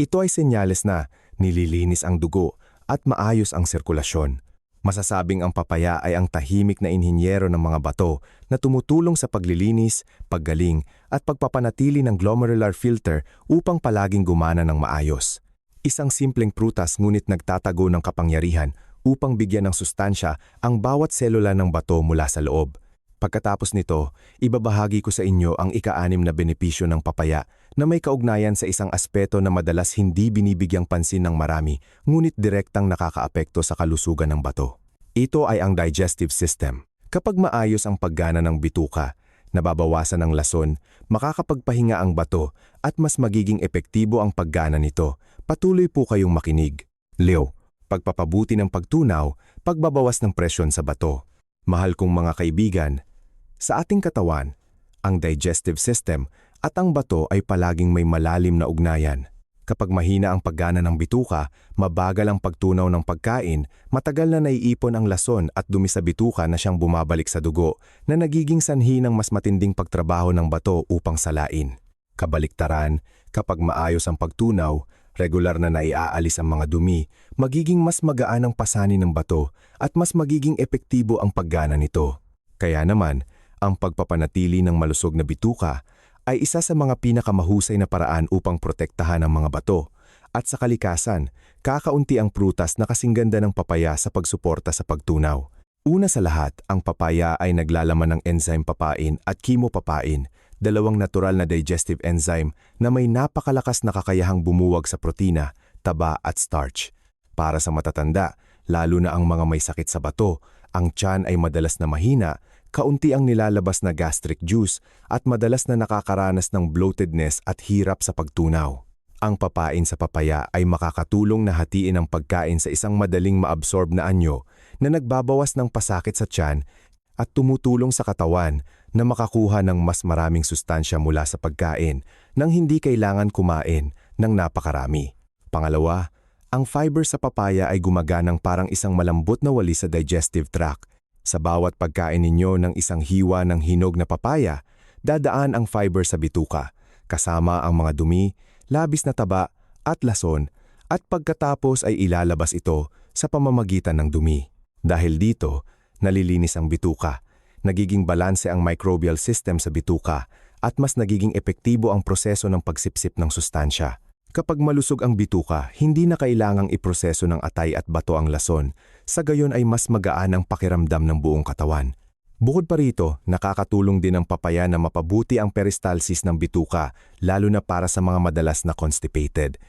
Ito ay senyales na nililinis ang dugo at maayos ang sirkulasyon. Masasabing ang papaya ay ang tahimik na inhinyero ng mga bato na tumutulong sa paglilinis, paggaling at pagpapanatili ng glomerular filter upang palaging gumana ng maayos. Isang simpleng prutas ngunit nagtatago ng kapangyarihan upang bigyan ng sustansya ang bawat selula ng bato mula sa loob. Pagkatapos nito, ibabahagi ko sa inyo ang ika-6 na benepisyo ng papaya na may kaugnayan sa isang aspeto na madalas hindi binibigyang pansin ng marami ngunit direktang nakakaapekto sa kalusugan ng bato. Ito ay ang digestive system. Kapag maayos ang paggana ng bituka, nababawasan ang lason, makakapagpahinga ang bato at mas magiging epektibo ang paggana nito. Patuloy po kayong makinig. Leo, pagpapabuti ng pagtunaw, pagbabawas ng presyon sa bato. Mahal kong mga kaibigan, sa ating katawan, ang digestive system at ang bato ay palaging may malalim na ugnayan. Kapag mahina ang paggana ng bituka, mabagal ang pagtunaw ng pagkain, matagal na naiipon ang lason at dumi sa bituka na siyang bumabalik sa dugo na nagiging sanhi ng mas matinding pagtrabaho ng bato upang salain. Kabaliktaran, kapag maayos ang pagtunaw, regular na naiaalis ang mga dumi, magiging mas magaan ang pasani ng bato at mas magiging epektibo ang paggana nito. Kaya naman, ang pagpapanatili ng malusog na bituka ay isa sa mga pinakamahusay na paraan upang protektahan ang mga bato. At sa kalikasan, kakaunti ang prutas na kasingganda ng papaya sa pagsuporta sa pagtunaw. Una sa lahat, ang papaya ay naglalaman ng enzyme papain at chemopapain, dalawang natural na digestive enzyme na may napakalakas na kakayahang bumuwag sa protina, taba at starch. Para sa matatanda, lalo na ang mga may sakit sa bato, ang tiyan ay madalas na mahina, kaunti ang nilalabas na gastric juice at madalas na nakakaranas ng bloatedness at hirap sa pagtunaw. Ang papain sa papaya ay makakatulong na hatiin ang pagkain sa isang madaling maabsorb na anyo na nagbabawas ng pasakit sa tiyan at tumutulong sa katawan na makakuha ng mas maraming sustansya mula sa pagkain nang hindi kailangan kumain ng napakarami. Pangalawa, ang fiber sa papaya ay gumaganang parang isang malambot na walis sa digestive tract. Sa bawat pagkain ninyo ng isang hiwa ng hinog na papaya, dadaan ang fiber sa bituka, kasama ang mga dumi, labis na taba at lason, at pagkatapos ay ilalabas ito sa pamamagitan ng dumi. Dahil dito, nalilinis ang bituka, nagiging balanse ang microbial system sa bituka, at mas nagiging epektibo ang proseso ng pagsipsip ng sustansya. Kapag malusog ang bituka, hindi na kailangang iproseso ng atay at bato ang lason, sa gayon ay mas magaan ang pakiramdam ng buong katawan. Bukod pa rito, nakakatulong din ang papaya na mapabuti ang peristalsis ng bituka, lalo na para sa mga madalas na constipated.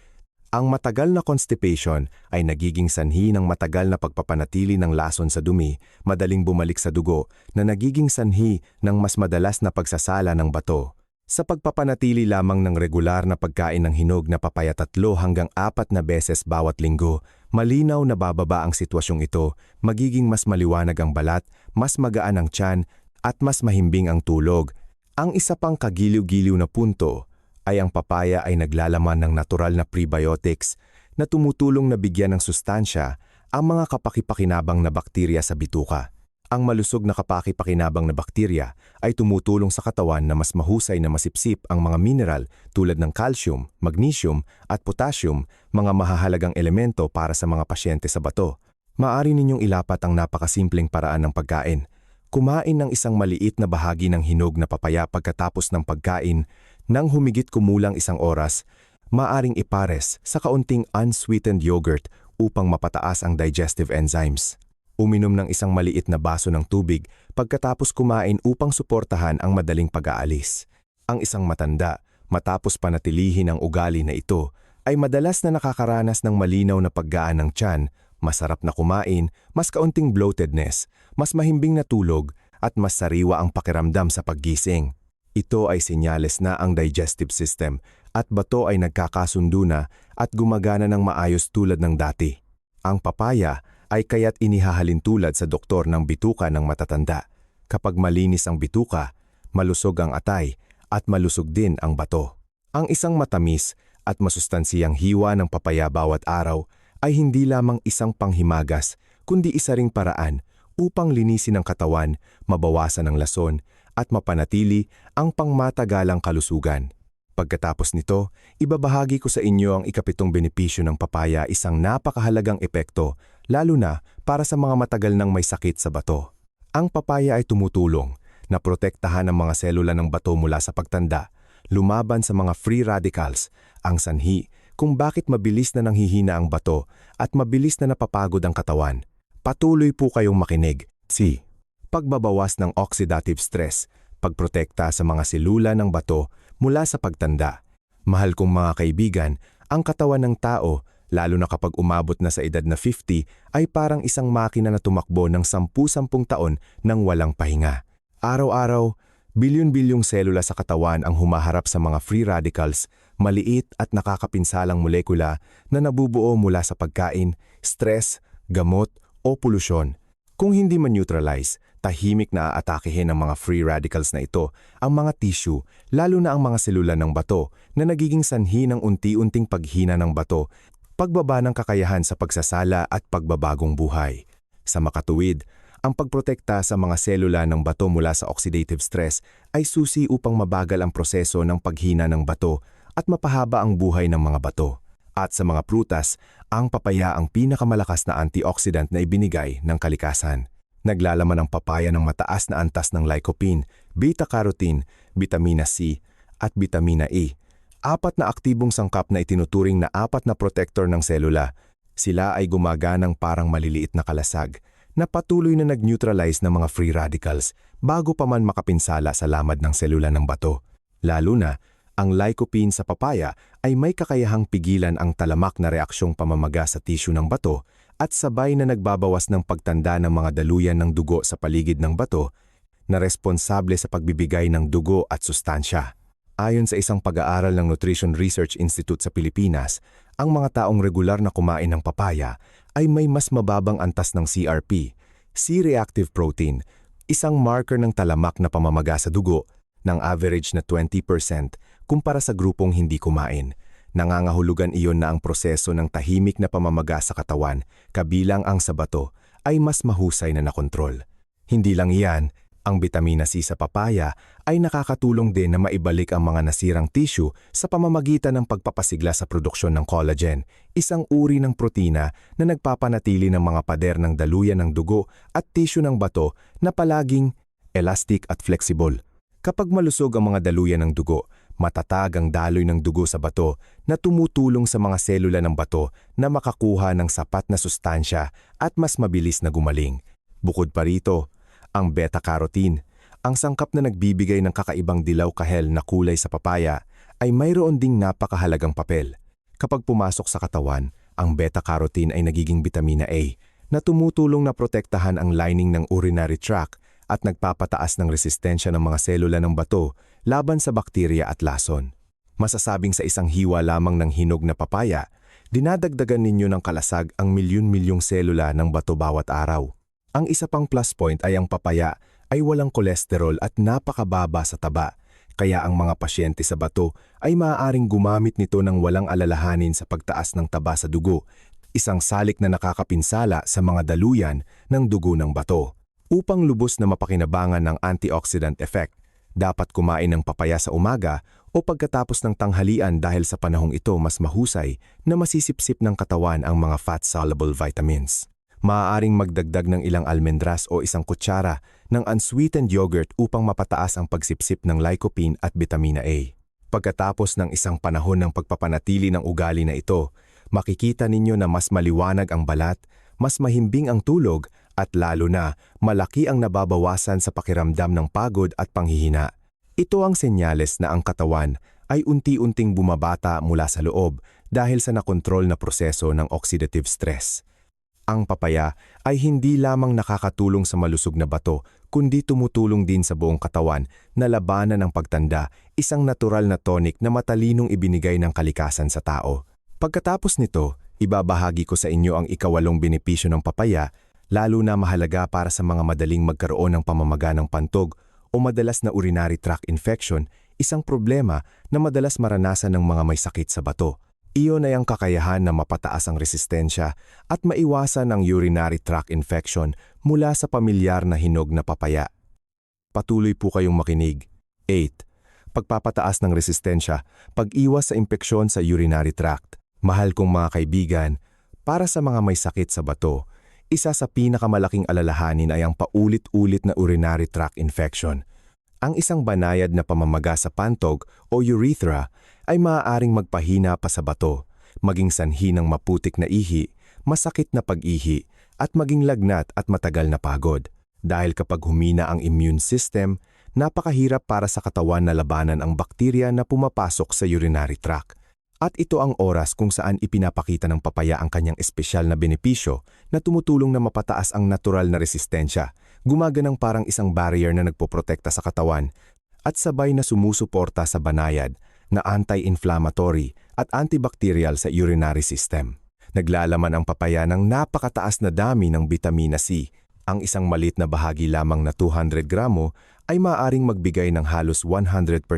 Ang matagal na constipation ay nagiging sanhi ng matagal na pagpapanatili ng lason sa dumi, madaling bumalik sa dugo, na nagiging sanhi ng mas madalas na pagsasala ng bato. Sa pagpapanatili lamang ng regular na pagkain ng hinog na papaya 3 hanggang 4 na beses bawat linggo, malinaw na bababa ang sitwasyong ito, magiging mas maliwanag ang balat, mas magaan ang tiyan, at mas mahimbing ang tulog. Ang isa pang kagiliw-giliw na punto ay ang papaya ay naglalaman ng natural na prebiotics na tumutulong na bigyan ng sustansya ang mga kapaki-pakinabang na bakterya sa bituka. Ang malusog na kapaki-pakinabang na bakterya ay tumutulong sa katawan na mas mahusay na masipsip ang mga mineral tulad ng calcium, magnesium at potassium, mga mahahalagang elemento para sa mga pasyente sa bato. Maaari ninyong ilapat ang napakasimpleng paraan ng pagkain. Kumain ng isang maliit na bahagi ng hinog na papaya pagkatapos ng pagkain nang humigit kumulang 1 oras, maaring ipares sa kaunting unsweetened yogurt upang mapataas ang digestive enzymes. Uminom ng isang maliit na baso ng tubig pagkatapos kumain upang suportahan ang madaling pag-aalis. Ang isang matanda, matapos panatilihin ang ugali na ito, ay madalas na nakakaranas ng malinaw na paggaan ng tiyan, masarap na kumain, mas kaunting bloatedness, mas mahimbing na tulog, at mas sariwa ang pakiramdam sa paggising. Ito ay senyales na ang digestive system at bato ay nagkakasundo na at gumagana ng maayos tulad ng dati. Ang papaya ay kaya't inihahalin tulad sa doktor ng bituka ng matatanda. Kapag malinis ang bituka, malusog ang atay at malusog din ang bato. Ang isang matamis at masustansiyang hiwa ng papaya bawat araw ay hindi lamang isang panghimagas, kundi isa ring paraan upang linisin ang katawan, mabawasan ang lason, at mapanatili ang pangmatagalang kalusugan. Pagkatapos nito, ibabahagi ko sa inyo ang ika-7 benepisyo ng papaya, isang napakahalagang epekto, lalo na para sa mga matagal nang may sakit sa bato. Ang papaya ay tumutulong na protektahan ang mga selula ng bato mula sa pagtanda, lumaban sa mga free radicals, ang sanhi kung bakit mabilis na nanghihina ang bato at mabilis na napapagod ang katawan. Patuloy po kayong makinig. Pagbabawas ng oxidative stress, pagprotekta sa mga selula ng bato mula sa pagtanda. Mahal kong mga kaibigan, ang katawan ng tao, lalo na kapag umabot na sa edad na 50, ay parang isang makina na tumakbo ng 10-10 taon nang walang pahinga. Araw-araw, bilyon-bilyong selula sa katawan ang humaharap sa mga free radicals, maliit at nakakapinsalang molekula na nabubuo mula sa pagkain, stress, gamot o polusyon. Kung hindi man-neutralize, tahimik na aatakehin ng mga free radicals na ito ang mga tissue, lalo na ang mga selula ng bato na nagiging sanhi ng unti-unting paghina ng bato, pagbaba ng kakayahan sa pagsasala at pagbabagong buhay. Sa makatuwid, ang pagprotekta sa mga selula ng bato mula sa oxidative stress ay susi upang mabagal ang proseso ng paghina ng bato at mapahaba ang buhay ng mga bato. At sa mga prutas, ang papaya ang pinakamalakas na antioxidant na ibinigay ng kalikasan. Naglalaman ang papaya ng mataas na antas ng lycopene, beta-carotene, vitamina C, at vitamina E. 4 na aktibong sangkap na itinuturing na 4 na protector ng selula. Sila ay gumaganang parang maliliit na kalasag na patuloy na nag-neutralize ng mga free radicals bago pa man makapinsala sa lamad ng selula ng bato. Lalo na, ang lycopene sa papaya ay may kakayahang pigilan ang talamak na reaksyong pamamaga sa tissue ng bato at sabay na nagbabawas ng pagtanda ng mga daluyan ng dugo sa paligid ng bato na responsable sa pagbibigay ng dugo at sustansya. Ayon sa isang pag-aaral ng Nutrition Research Institute sa Pilipinas, ang mga taong regular na kumain ng papaya ay may mas mababang antas ng CRP, C-reactive protein, isang marker ng talamak na pamamaga sa dugo ng average na 20% kumpara sa grupong hindi kumain. Nangangahulugan iyon na ang proseso ng tahimik na pamamaga sa katawan, kabilang ang sa bato, ay mas mahusay na nakontrol. Hindi lang iyan, ang bitamina C sa papaya ay nakakatulong din na maibalik ang mga nasirang tissue sa pamamagitan ng pagpapasigla sa produksyon ng collagen, isang uri ng protina na nagpapanatili ng mga pader ng daluyan ng dugo at tissue ng bato na palaging elastic at flexible. Kapag malusog ang mga daluyan ng dugo, matatag ang daloy ng dugo sa bato na tumutulong sa mga selula ng bato na makakuha ng sapat na sustansya at mas mabilis na gumaling. Bukod pa rito, ang beta-carotene, ang sangkap na nagbibigay ng kakaibang dilaw-kahel na kulay sa papaya, ay mayroon ding napakahalagang papel. Kapag pumasok sa katawan, ang beta-carotene ay nagiging bitamina A na tumutulong na protektahan ang lining ng urinary tract at nagpapataas ng resistensya ng mga selula ng bato laban sa bakterya at lason. Masasabing sa isang hiwa lamang ng hinog na papaya, dinadagdagan ninyo ng kalasag ang milyon-milyong selula ng bato bawat araw. Ang isa pang plus point ay ang papaya ay walang kolesterol at napakababa sa taba, kaya ang mga pasyente sa bato ay maaaring gumamit nito ng walang alalahanin sa pagtaas ng taba sa dugo, isang salik na nakakapinsala sa mga daluyan ng dugo ng bato. Upang lubos na mapakinabangan ng antioxidant effect, dapat kumain ng papaya sa umaga o pagkatapos ng tanghalian dahil sa panahong ito mas mahusay na masisipsip ng katawan ang mga fat-soluble vitamins. Maaaring magdagdag ng ilang almendras o isang kutsara ng unsweetened yogurt upang mapataas ang pagsipsip ng lycopene at vitamina A. Pagkatapos ng isang panahon ng pagpapanatili ng ugali na ito, makikita ninyo na mas maliwanag ang balat, mas mahimbing ang tulog, at lalo na malaki ang nababawasan sa pakiramdam ng pagod at panghihina. Ito ang senyales na ang katawan ay unti-unting bumabata mula sa loob dahil sa nakontrol na proseso ng oxidative stress. Ang papaya ay hindi lamang nakakatulong sa malusog na bato, kundi tumutulong din sa buong katawan na labanan ang pagtanda, isang natural na tonic na matalinong ibinigay ng kalikasan sa tao. Pagkatapos nito, ibabahagi ko sa inyo ang ikawalong benepisyo ng papaya, lalo na mahalaga para sa mga madaling magkaroon ng pamamaga ng pantog o madalas na urinary tract infection, isang problema na madalas maranasan ng mga may sakit sa bato. Iyon ay ang kakayahan na mapataas ang resistensya at maiwasan ang urinary tract infection mula sa pamilyar na hinog na papaya. Patuloy po kayong makinig. 8. Pagpapataas ng resistensya, pag-iwas sa impeksyon sa urinary tract. Mahal kong mga kaibigan, para sa mga may sakit sa bato, isa sa pinakamalaking alalahanin ay ang paulit-ulit na urinary tract infection. Ang isang banayad na pamamaga sa pantog o urethra ay maaaring magpahina pa sa bato, maging sanhi ng maputik na ihi, masakit na pag-ihi, at maging lagnat at matagal na pagod. Dahil kapag humina ang immune system, napakahirap para sa katawan na labanan ang bakterya na pumapasok sa urinary tract. At ito ang oras kung saan ipinapakita ng papaya ang kanyang espesyal na benepisyo na tumutulong na mapataas ang natural na resistensya, gumaganang parang isang barrier na nagpoprotekta sa katawan at sabay na sumusuporta sa banayad na anti-inflammatory at antibacterial sa urinary system. Naglalaman ang papaya ng napakataas na dami ng vitamina C. Ang isang maliit na bahagi lamang na 200 gramo ay maaaring magbigay ng halos 100%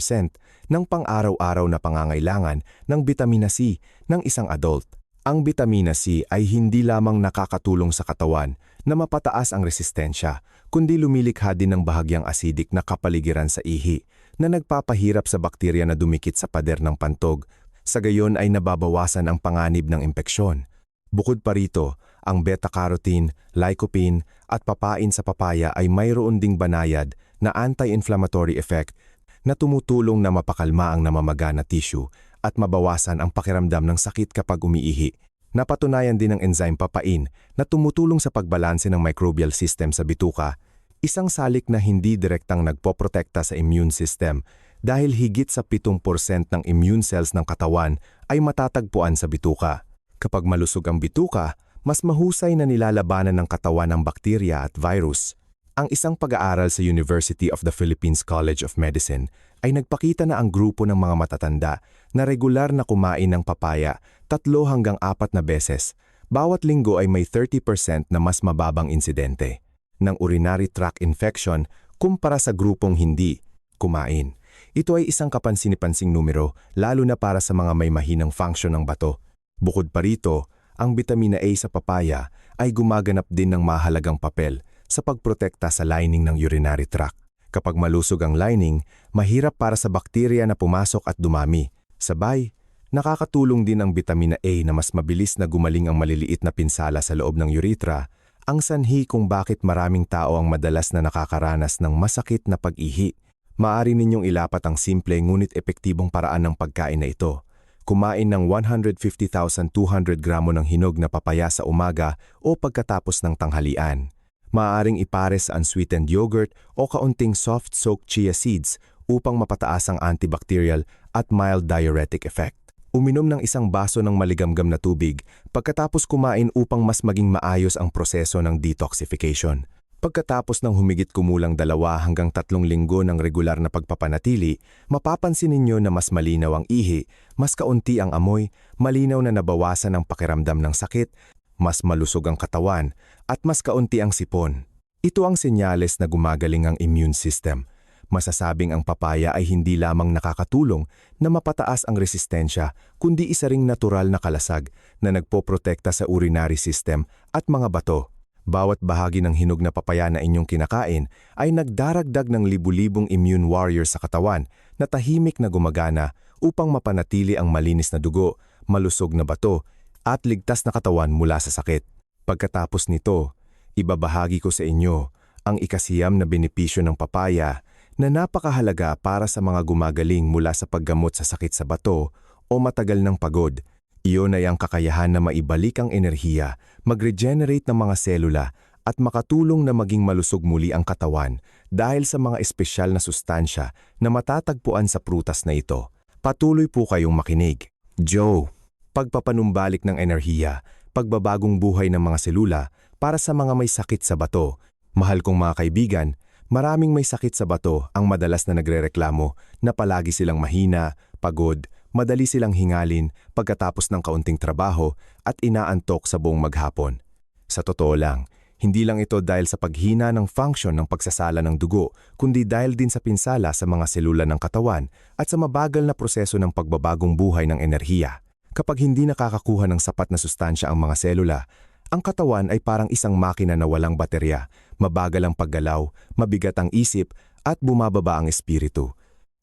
ng pang-araw-araw na pangangailangan ng vitamina C ng isang adult. Ang vitamina C ay hindi lamang nakakatulong sa katawan na mapataas ang resistensya, kundi lumilikha din ng bahagyang acidic na kapaligiran sa ihi na nagpapahirap sa bakterya na dumikit sa pader ng pantog, sa gayon ay nababawasan ang panganib ng impeksyon. Bukod pa rito, ang beta-carotene, lycopene at papain sa papaya ay mayroon ding banayad na anti-inflammatory effect na tumutulong na mapakalma ang namamaga na tissue at mabawasan ang pakiramdam ng sakit kapag umiihi. Napatunayan din ng enzyme papain na tumutulong sa pagbalanse ng microbial system sa bituka, isang salik na hindi direktang nagpoprotekta sa immune system dahil higit sa 7% ng immune cells ng katawan ay matatagpuan sa bituka. Kapag malusog ang bituka, mas mahusay na nilalabanan ng katawan ng bakterya at virus. Ang isang pag-aaral sa University of the Philippines College of Medicine ay nagpakita na ang grupo ng mga matatanda na regular na kumain ng papaya 3 hanggang 4 na beses, bawat linggo ay may 30% na mas mababang insidente. ng urinary tract infection kumpara sa grupong hindi kumain. Ito ay isang kapansin-pansing numero, lalo na para sa mga may mahinang function ng bato. Bukod pa rito, ang bitamina A sa papaya ay gumaganap din ng mahalagang papel sa pagprotekta sa lining ng urinary tract. Kapag malusog ang lining, mahirap para sa bakterya na pumasok at dumami. Sabay, nakakatulong din ang bitamina A na mas mabilis na gumaling ang maliliit na pinsala sa loob ng urethra, ang sanhi kung bakit maraming tao ang madalas na nakakaranas ng masakit na pag-ihi. Maaari ninyong ilapat ang simple ngunit epektibong paraan ng pagkain na ito. Kumain ng 150,200 gramo ng hinog na papaya sa umaga o pagkatapos ng tanghalian. Maaaring ipares sa unsweetened yogurt o kaunting soft-soaked chia seeds upang mapataas ang antibacterial at mild diuretic effect. Uminom ng isang baso ng maligamgam na tubig pagkatapos kumain upang mas maging maayos ang proseso ng detoxification. Pagkatapos ng humigit kumulang 2 hanggang 3 linggo ng regular na pagpapanatili, mapapansin ninyo na mas malinaw ang ihi, mas kaunti ang amoy, malinaw na nabawasan ang pakiramdam ng sakit, mas malusog ang katawan, at mas kaunti ang sipon. Ito ang senyales na gumagaling ang immune system. Masasabing ang papaya ay hindi lamang nakakatulong na mapataas ang resistensya, kundi isa ring natural na kalasag na nagpoprotekta sa urinary system at mga bato. Bawat bahagi ng hinog na papaya na inyong kinakain ay nagdaragdag ng libu-libong immune warrior sa katawan na tahimik na gumagana upang mapanatili ang malinis na dugo, malusog na bato, at ligtas na katawan mula sa sakit. Pagkatapos nito, ibabahagi ko sa inyo ang ikasiyam na benepisyo ng papaya na napakahalaga para sa mga gumagaling mula sa paggamot sa sakit sa bato o matagal ng pagod. Iyon ay ang kakayahan na maibalik ang enerhiya, mag-regenerate ng mga selula at makatulong na maging malusog muli ang katawan dahil sa mga espesyal na sustansya na matatagpuan sa prutas na ito. Patuloy po kayong makinig. Joe, pagpapanumbalik ng enerhiya, pagbabagong buhay ng mga selula para sa mga may sakit sa bato. Mahal kong mga kaibigan, maraming may sakit sa bato ang madalas na nagrereklamo na palagi silang mahina, pagod, madali silang hingalin pagkatapos ng kaunting trabaho at inaantok sa buong maghapon. Sa totoo lang, hindi lang ito dahil sa paghina ng function ng pagsasala ng dugo, kundi dahil din sa pinsala sa mga selula ng katawan at sa mabagal na proseso ng pagbabagong buhay ng enerhiya. Kapag hindi nakakakuha ng sapat na sustansya ang mga selula, ang katawan ay parang isang makina na walang baterya, mabagal ang paggalaw, mabigat ang isip at bumababa ang espiritu.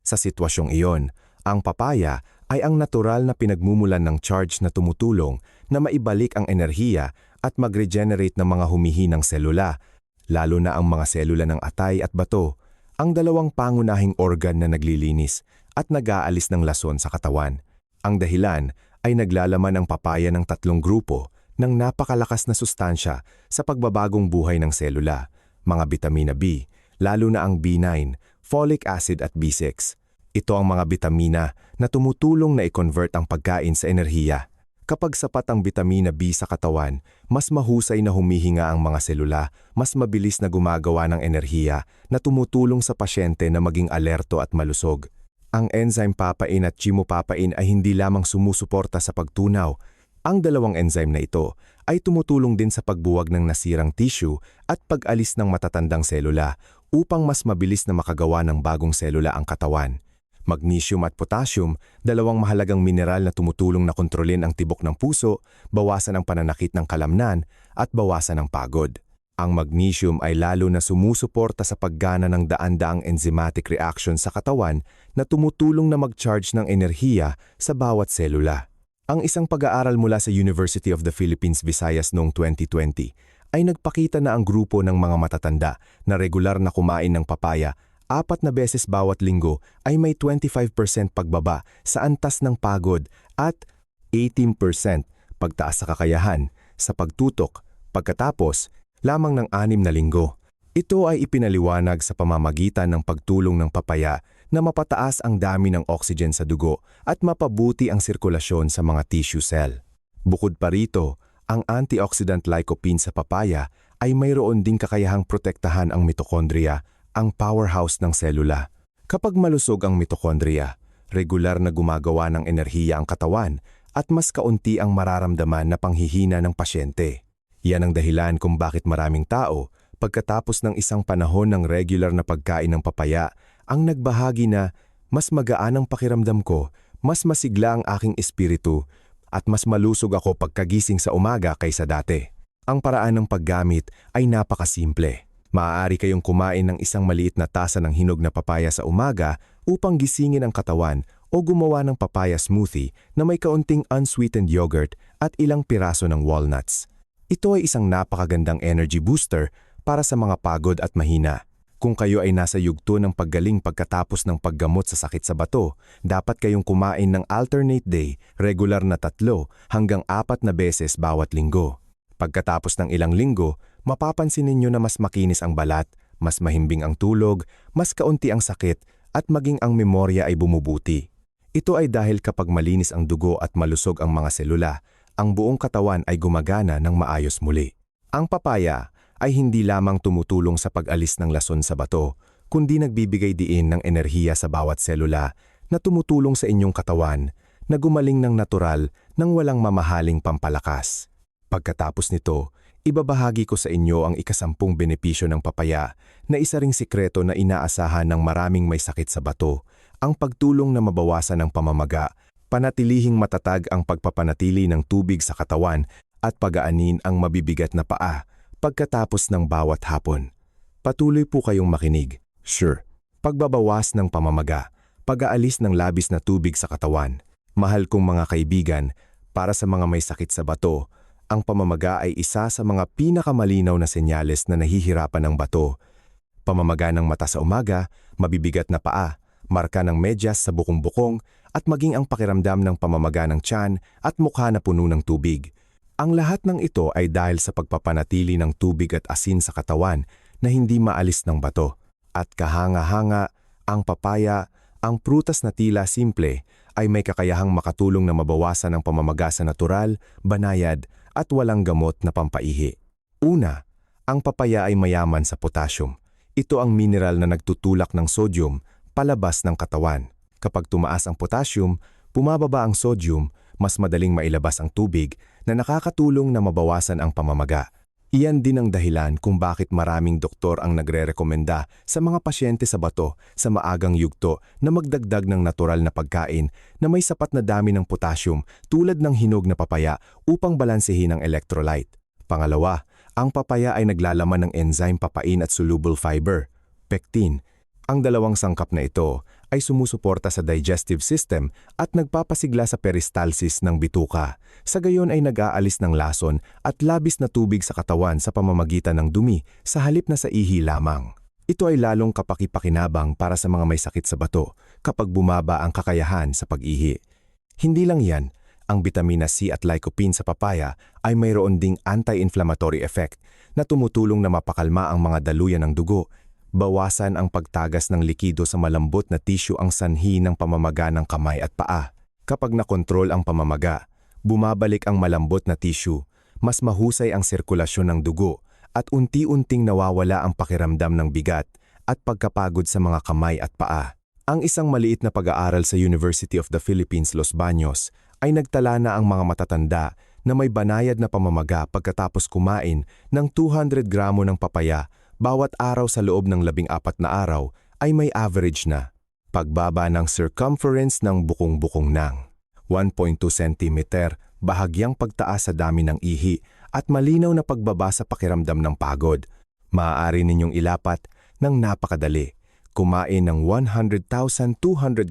Sa sitwasyong iyon, ang papaya ay ang natural na pinagmumulan ng charge na tumutulong na maibalik ang enerhiya at mag-regenerate ng mga humihinang selula, lalo na ang mga selula ng atay at bato, ang dalawang pangunahing organ na naglilinis at nag-aalis ng lason sa katawan. Ang dahilan ay naglalaman ang papaya ng 3 grupo ng napakalakas na sustansya sa pagbabagong buhay ng selula, mga bitamina B, lalo na ang B9, folic acid at B6. Ito ang mga bitamina na tumutulong na i-convert ang pagkain sa enerhiya. Kapag sapat ang bitamina B sa katawan, mas mahusay na humihinga ang mga selula, mas mabilis na gumagawa ng enerhiya na tumutulong sa pasyente na maging alerto at malusog. Ang enzyme papain at chemopapain ay hindi lamang sumusuporta sa pagtunaw. Ang dalawang enzyme na ito ay tumutulong din sa pagbuwag ng nasirang tissue at pag-alis ng matatandang selula upang mas mabilis na makagawa ng bagong selula ang katawan. Magnesium at potassium, dalawang mahalagang mineral na tumutulong na kontrolin ang tibok ng puso, bawasan ang pananakit ng kalamnan, at bawasan ang pagod. Ang magnesium ay lalo na sumusuporta sa paggana ng daan-daang enzymatic reaction sa katawan na tumutulong na mag-charge ng enerhiya sa bawat selula. Ang isang pag-aaral mula sa University of the Philippines, Visayas noong 2020 ay nagpakita na ang grupo ng mga matatanda na regular na kumain ng papaya 4 na beses bawat linggo ay may 25% pagbaba sa antas ng pagod at 18% pagtaas sa kakayahan sa pagtutok pagkatapos lamang ng 6 na linggo. Ito ay ipinaliwanag sa pamamagitan ng pagtulong ng papaya na mapataas ang dami ng oxygen sa dugo at mapabuti ang sirkulasyon sa mga tissue cell. Bukod pa rito, ang antioxidant lycopene sa papaya ay mayroon ding kakayahang protektahan ang mitokondriya, ang powerhouse ng selula. Kapag malusog ang mitokondriya, regular na gumagawa ng enerhiya ang katawan at mas kaunti ang mararamdaman na panghihina ng pasyente. Yan ang dahilan kung bakit maraming tao, Pagkatapos ng isang panahon ng regular na pagkain ng papaya, ang nagbahagi na mas magaan ang pakiramdam ko, mas masigla ang aking espiritu, at mas malusog ako pagkagising sa umaga kaysa dati. Ang paraan ng paggamit ay napakasimple. Maaari kayong kumain ng isang maliit na tasa ng hinog na papaya sa umaga upang gisingin ang katawan o gumawa ng papaya smoothie na may kaunting unsweetened yogurt at ilang piraso ng walnuts. Ito ay isang napakagandang energy booster para sa mga pagod at mahina. Kung kayo ay nasa yugto ng paggaling pagkatapos ng paggamot sa sakit sa bato, dapat kayong kumain ng alternate day, regular na 3 hanggang 4 na beses bawat linggo. Pagkatapos ng ilang linggo, mapapansin ninyo na mas makinis ang balat, mas mahimbing ang tulog, mas kaunti ang sakit, at maging ang memorya ay bumubuti. Ito ay dahil kapag malinis ang dugo at malusog ang mga selula, ang buong katawan ay gumagana ng maayos muli. Ang papaya ay hindi lamang tumutulong sa pag-alis ng lason sa bato, kundi nagbibigay diin ng enerhiya sa bawat selula na tumutulong sa inyong katawan na gumaling ng natural nang walang mamahaling pampalakas. Pagkatapos nito, ibabahagi ko sa inyo ang ika-10 benepisyo ng papaya na isa ring sikreto na inaasahan ng maraming may sakit sa bato, ang pagtulong na mabawasan ang pamamaga, panatilihing matatag ang pagpapanatili ng tubig sa katawan at pagaanin ang mabibigat na paa pagkatapos ng bawat hapon. Patuloy po kayong makinig. Sure. Pagbabawas ng pamamaga, pag-aalis ng labis na tubig sa katawan. Mahal kong mga kaibigan, para sa mga may sakit sa bato, ang pamamaga ay isa sa mga pinakamalinaw na senyales na nahihirapan ng bato. Pamamaga ng mata sa umaga, mabibigat na paa, marka ng medyas sa bukong-bukong, at maging ang pakiramdam ng pamamaga ng tiyan at mukha na puno ng tubig. Ang lahat ng ito ay dahil sa pagpapanatili ng tubig at asin sa katawan na hindi maalis ng bato. At kahanga-hanga, ang papaya, ang prutas na tila simple, ay may kakayahang makatulong na mabawasan ang pamamaga sa natural, banayad, at walang gamot na pampaihi. Una, ang papaya ay mayaman sa potassium. Ito ang mineral na nagtutulak ng sodium palabas ng katawan. Kapag tumaas ang potassium, bumababa ang sodium, mas madaling mailabas ang tubig na nakakatulong na mabawasan ang pamamaga. Iyan din ang dahilan kung bakit maraming doktor ang nagre-rekomenda sa mga pasyente sa bato sa maagang yugto na magdagdag ng natural na pagkain na may sapat na dami ng potassium tulad ng hinog na papaya upang balansehin ang electrolyte. Pangalawa, ang papaya ay naglalaman ng enzyme papain at soluble fiber, pectin. Ang dalawang sangkap na ito ay sumusuporta sa digestive system at nagpapasigla sa peristalsis ng bituka. Sa gayon ay nag-aalis ng lason at labis na tubig sa katawan sa pamamagitan ng dumi sa halip na sa ihi lamang. Ito ay lalong kapaki-pakinabang para sa mga may sakit sa bato kapag bumaba ang kakayahan sa pag-ihi. Hindi lang yan, ang bitamina C at lycopene sa papaya ay mayroon ding anti-inflammatory effect na tumutulong na mapakalma ang mga daluyan ng dugo. Bawasan ang pagtagas ng likido sa malambot na tissue ang sanhi ng pamamaga ng kamay at paa. Kapag nakontrol ang pamamaga, bumabalik ang malambot na tissue, mas mahusay ang sirkulasyon ng dugo at unti-unting nawawala ang pakiramdam ng bigat at pagkapagod sa mga kamay at paa. Ang isang maliit na pag-aaral sa University of the Philippines, Los Baños ay nagtala na ang mga matatanda na may banayad na pamamaga pagkatapos kumain ng 200 gramo ng papaya bawat araw sa loob ng 14 na araw ay may average na pagbaba ng circumference ng bukong-bukong ng 1.2 cm, bahagyang pagtaas sa dami ng ihi at malinaw na pagbaba sa pakiramdam ng pagod. Maaari ninyong ilapat ng napakadali. Kumain ng 100,200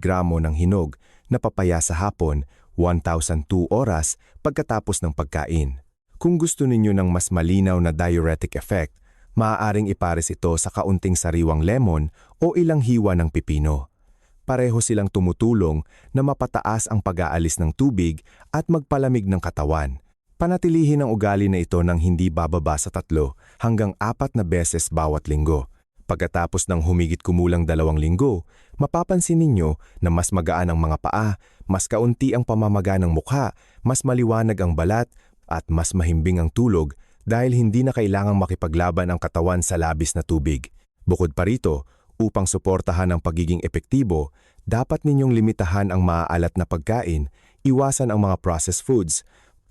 gramo ng hinog na papaya sa hapon, 1,002 oras pagkatapos ng pagkain. Kung gusto ninyo ng mas malinaw na diuretic effect, maaaring ipares ito sa kaunting sariwang lemon o ilang hiwa ng pipino. Pareho silang tumutulong na mapataas ang pag-aalis ng tubig at magpalamig ng katawan. Panatilihin ang ugali na ito ng hindi bababa sa 3 hanggang 4 na beses bawat linggo. Pagkatapos ng humigit kumulang 2 linggo, mapapansin ninyo na mas magaan ang mga paa, mas kaunti ang pamamaga ng mukha, mas maliwanag ang balat, at mas mahimbing ang tulog dahil hindi na kailangang makipaglaban ang katawan sa labis na tubig. Bukod pa rito, upang suportahan ang pagiging epektibo, dapat ninyong limitahan ang maaalat na pagkain, iwasan ang mga processed foods,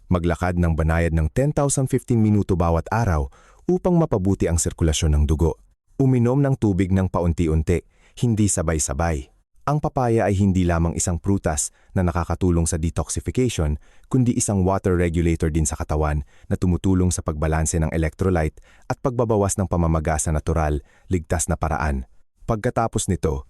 maglakad ng banayad ng 10,015 minuto bawat araw upang mapabuti ang sirkulasyon ng dugo. Uminom ng tubig ng paunti-unti, hindi sabay-sabay. Ang papaya ay hindi lamang isang prutas na nakakatulong sa detoxification, kundi isang water regulator din sa katawan na tumutulong sa pagbalanse ng electrolyte at pagbabawas ng pamamaga sa natural, ligtas na paraan. Pagkatapos nito,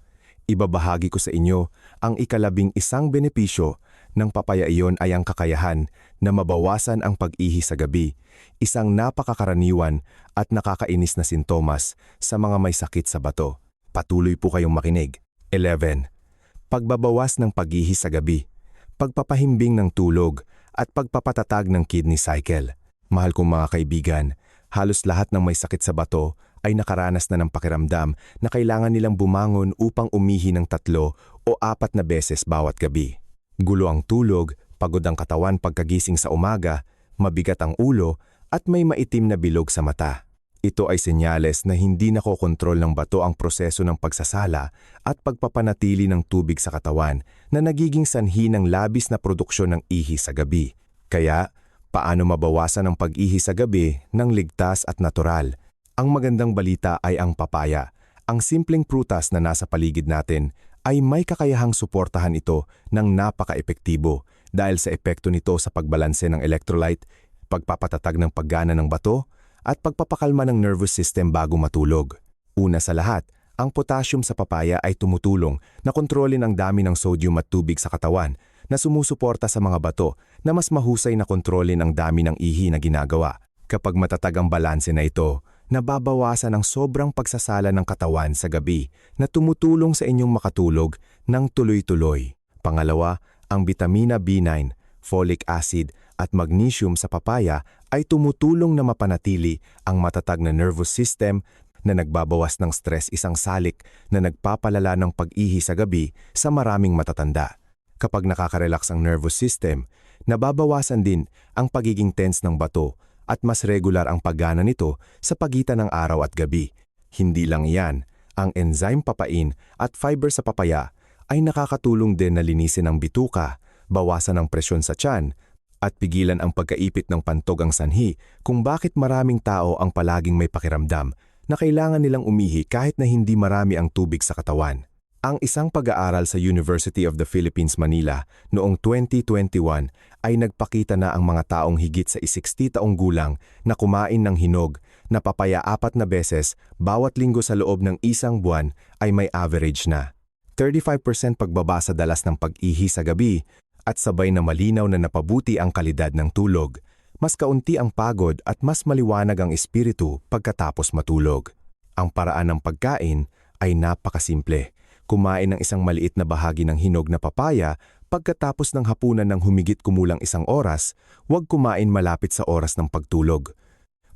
ibabahagi ko sa inyo ang ika-11 benepisyo ng papaya. Iyon ay ang kakayahan na mabawasan ang pag-ihi sa gabi, isang napakakaraniwan at nakakainis na sintomas sa mga may sakit sa bato. Patuloy po kayong makinig. 11. Pagbabawas ng pag-ihi sa gabi, pagpapahimbing ng tulog, at pagpapatatag ng kidney cycle. Mahal kong mga kaibigan, halos lahat ng may sakit sa bato ay nakaranas na ng pakiramdam na kailangan nilang bumangon upang umihi ng 3 o 4 na beses bawat gabi. Gulo ang tulog, pagod ang katawan pagkagising sa umaga, mabigat ang ulo, at may maitim na bilog sa mata. Ito ay senyales na hindi nakokontrol ng bato ang proseso ng pagsasala at pagpapanatili ng tubig sa katawan na nagiging sanhi ng labis na produksyon ng ihi sa gabi. Kaya, paano mabawasan ang pag-ihi sa gabi ng ligtas at natural? Ang magandang balita ay ang papaya. Ang simpleng prutas na nasa paligid natin ay may kakayahang suportahan ito ng napaka-epektibo dahil sa epekto nito sa pagbalanse ng electrolyte, pagpapatatag ng paggana ng bato, at pagpapakalma ng nervous system bago matulog. Una sa lahat, ang potassium sa papaya ay tumutulong na kontrolin ang dami ng sodium at tubig sa katawan na sumusuporta sa mga bato na mas mahusay na kontrolin ang dami ng ihi na ginagawa. Kapag matatag ang balanse na ito, nababawasan ang sobrang pagsasala ng katawan sa gabi na tumutulong sa inyong makatulog ng tuloy-tuloy. Pangalawa, ang vitamina B9, folic acid at magnesium sa papaya ay tumutulong na mapanatili ang matatag na nervous system na nagbabawas ng stress, isang salik na nagpapalala ng pag-ihi sa gabi sa maraming matatanda. Kapag nakaka-relax ang nervous system, nababawasan din ang pagiging tense ng bato at mas regular ang paggana nito sa pagitan ng araw at gabi. Hindi lang iyan, ang enzyme papain at fiber sa papaya ay nakakatulong din na linisin ang bituka, bawasan ang presyon sa tiyan, at pigilan ang pagkaipit ng pantog ang sanhi kung bakit maraming tao ang palaging may pakiramdam na kailangan nilang umihi kahit na hindi marami ang tubig sa katawan. Ang isang pag-aaral sa University of the Philippines, Manila noong 2021 ay nagpakita na ang mga taong higit sa 60 taong gulang na kumain ng hinog na papaya 4 na beses bawat linggo sa loob ng 1 buwan ay may average na 35% pagbaba sa dalas ng pag-ihi sa gabi, at sabay na malinaw na napabuti ang kalidad ng tulog. Mas kaunti ang pagod at mas maliwanag ang espiritu pagkatapos matulog. Ang paraan ng pagkain ay napakasimple. Kumain ng isang maliit na bahagi ng hinog na papaya pagkatapos ng hapunan ng humigit kumulang 1 oras, huwag kumain malapit sa oras ng pagtulog.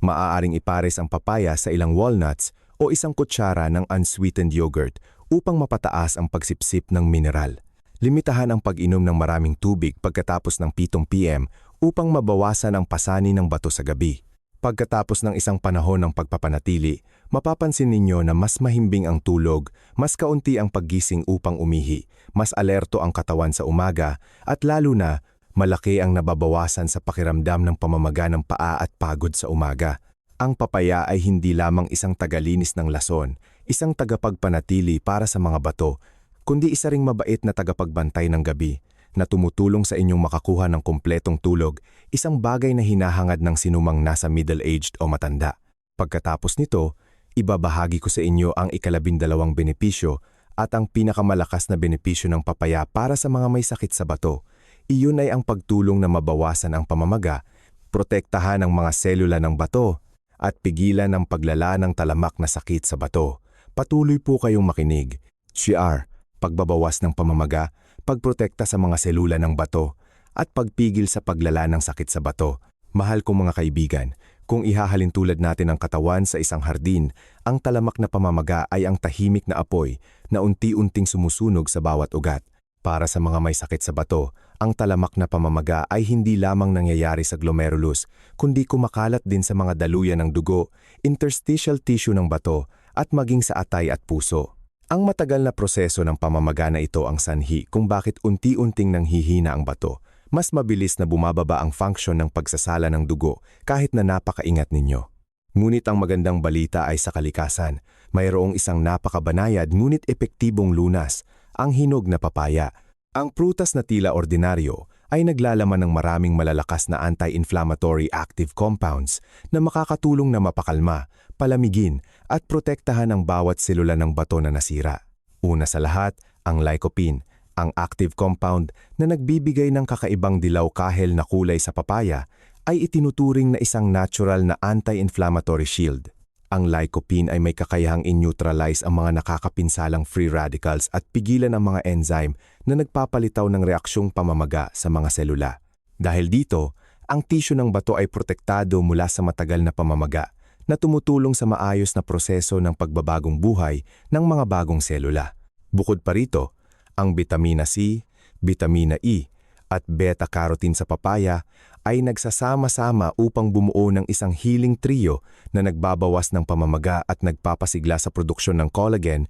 Maaaring ipares ang papaya sa ilang walnuts o 1 kutsara ng unsweetened yogurt upang mapataas ang pagsipsip ng mineral. Limitahan ang pag-inom ng maraming tubig pagkatapos ng 7 p.m. upang mabawasan ang pasani ng bato sa gabi. Pagkatapos ng isang panahon ng pagpapanatili, mapapansin ninyo na mas mahimbing ang tulog, mas kaunti ang paggising upang umihi, mas alerto ang katawan sa umaga, at lalo na, malaki ang nababawasan sa pakiramdam ng pamamaga ng paa at pagod sa umaga. Ang papaya ay hindi lamang isang tagalinis ng lason, isang tagapagpanatili para sa mga bato, kundi isa ring mabait na tagapagbantay ng gabi na tumutulong sa inyong makakuha ng kumpletong tulog, isang bagay na hinahangad ng sinumang nasa middle-aged o matanda. Pagkatapos nito, ibabahagi ko sa inyo ang ika-12 benepisyo at ang pinakamalakas na benepisyo ng papaya para sa mga may sakit sa bato. Iyon ay ang pagtulong na mabawasan ang pamamaga, protektahan ang mga selula ng bato, at pigilan ang paglala ng talamak na sakit sa bato. Patuloy po kayong makinig. CR, pagbabawas ng pamamaga, pagprotekta sa mga selula ng bato, at pagpigil sa paglala ng sakit sa bato. Mahal kong mga kaibigan, kung ihahalin tulad natin ang katawan sa isang hardin, ang talamak na pamamaga ay ang tahimik na apoy na unti-unting sumusunog sa bawat ugat. Para sa mga may sakit sa bato, ang talamak na pamamaga ay hindi lamang nangyayari sa glomerulus, kundi kumakalat din sa mga daluyan ng dugo, interstitial tissue ng bato, at maging sa atay at puso. Ang matagal na proseso ng pamamaga na ito ang sanhi kung bakit unti-unting nanghihina ang bato. Mas mabilis na bumababa ang function ng pagsasala ng dugo kahit na napakaingat ninyo. Ngunit ang magandang balita ay sa kalikasan. Mayroong isang napakabanayad ngunit epektibong lunas, ang hinog na papaya. Ang prutas na tila ordinaryo ay naglalaman ng maraming malalakas na anti-inflammatory active compounds na makakatulong na mapakalma, palamigin at protektahan ang bawat selula ng bato na nasira. Una sa lahat, ang lycopene, ang active compound na nagbibigay ng kakaibang dilaw kahel na kulay sa papaya, ay itinuturing na isang natural na anti-inflammatory shield. Ang lycopene ay may kakayahang in-neutralize ang mga nakakapinsalang free radicals at pigilan ang mga enzyme na nagpapalitaw ng reaksyong pamamaga sa mga selula. Dahil dito, ang tissue ng bato ay protektado mula sa matagal na pamamaga na tumutulong sa maayos na proseso ng pagbabagong buhay ng mga bagong selula. Bukod pa rito, ang vitamina C, vitamina E at beta-carotene sa papaya ay nagsasama-sama upang bumuo ng isang healing trio na nagbabawas ng pamamaga at nagpapasigla sa produksyon ng collagen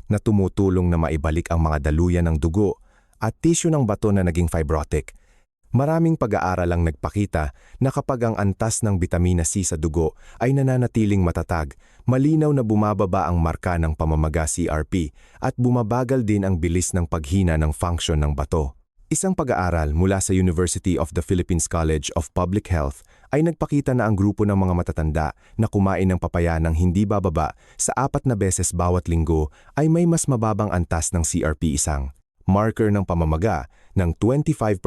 na tumutulong na maibalik ang mga daluyan ng dugo at tissue ng bato na naging fibrotic. Maraming pag-aaral ang nagpakita na kapag ang antas ng vitamina C sa dugo ay nananatiling matatag, malinaw na bumababa ang marka ng pamamaga CRP at bumabagal din ang bilis ng paghina ng function ng bato. Isang pag-aaral mula sa University of the Philippines College of Public Health ay nagpakita na ang grupo ng mga matatanda na kumain ng papaya ng hindi bababa sa 4 na beses bawat linggo ay may mas mababang antas ng CRP, isang marker ng pamamaga ng 25%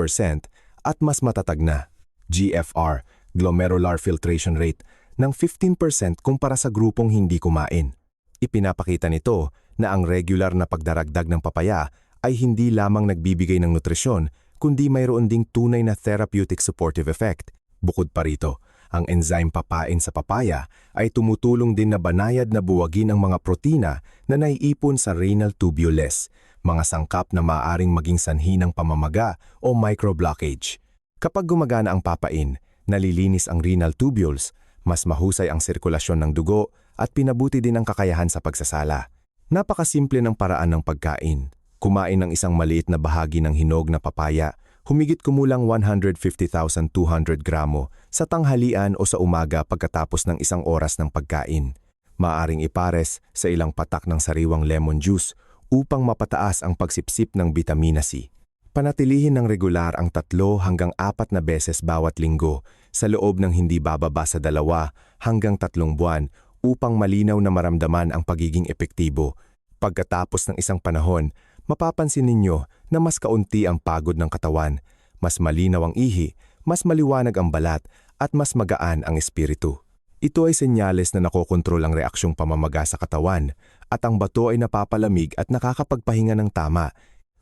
at mas matatag na GFR, glomerular filtration rate, ng 15% kumpara sa grupong hindi kumain. Ipinapakita nito na ang regular na pagdaragdag ng papaya ay hindi lamang nagbibigay ng nutrisyon, kundi mayroon ding tunay na therapeutic supportive effect. Bukod pa rito, ang enzyme papain sa papaya ay tumutulong din na banayad na buwagin ang mga protina na naiipon sa renal tubules, mga sangkap na maaaring maging sanhi ng pamamaga o microblockage. Kapag gumagana ang papain, nalilinis ang renal tubules, mas mahusay ang sirkulasyon ng dugo at pinabuti din ang kakayahan sa pagsasala. Napakasimple ng paraan ng pagkain. Kumain ng isang maliit na bahagi ng hinog na papaya, humigit kumulang 150,200 gramo sa tanghalian o sa umaga pagkatapos ng 1 oras ng pagkain. Maaring ipares sa ilang patak ng sariwang lemon juice upang mapataas ang pagsipsip ng vitamina C. Panatilihin ng regular ang 3 hanggang 4 na beses bawat linggo sa loob ng hindi bababa sa 2 hanggang 3 buwan upang malinaw na maramdaman ang pagiging epektibo. Pagkatapos ng isang panahon, mapapansin ninyo na mas kaunti ang pagod ng katawan, mas malinaw ang ihi, mas maliwanag ang balat, at mas magaan ang espiritu. Ito ay senyales na nakokontrol ang reaksyong pamamaga sa katawan at ang bato ay napapalamig at nakakapagpahinga ng tama.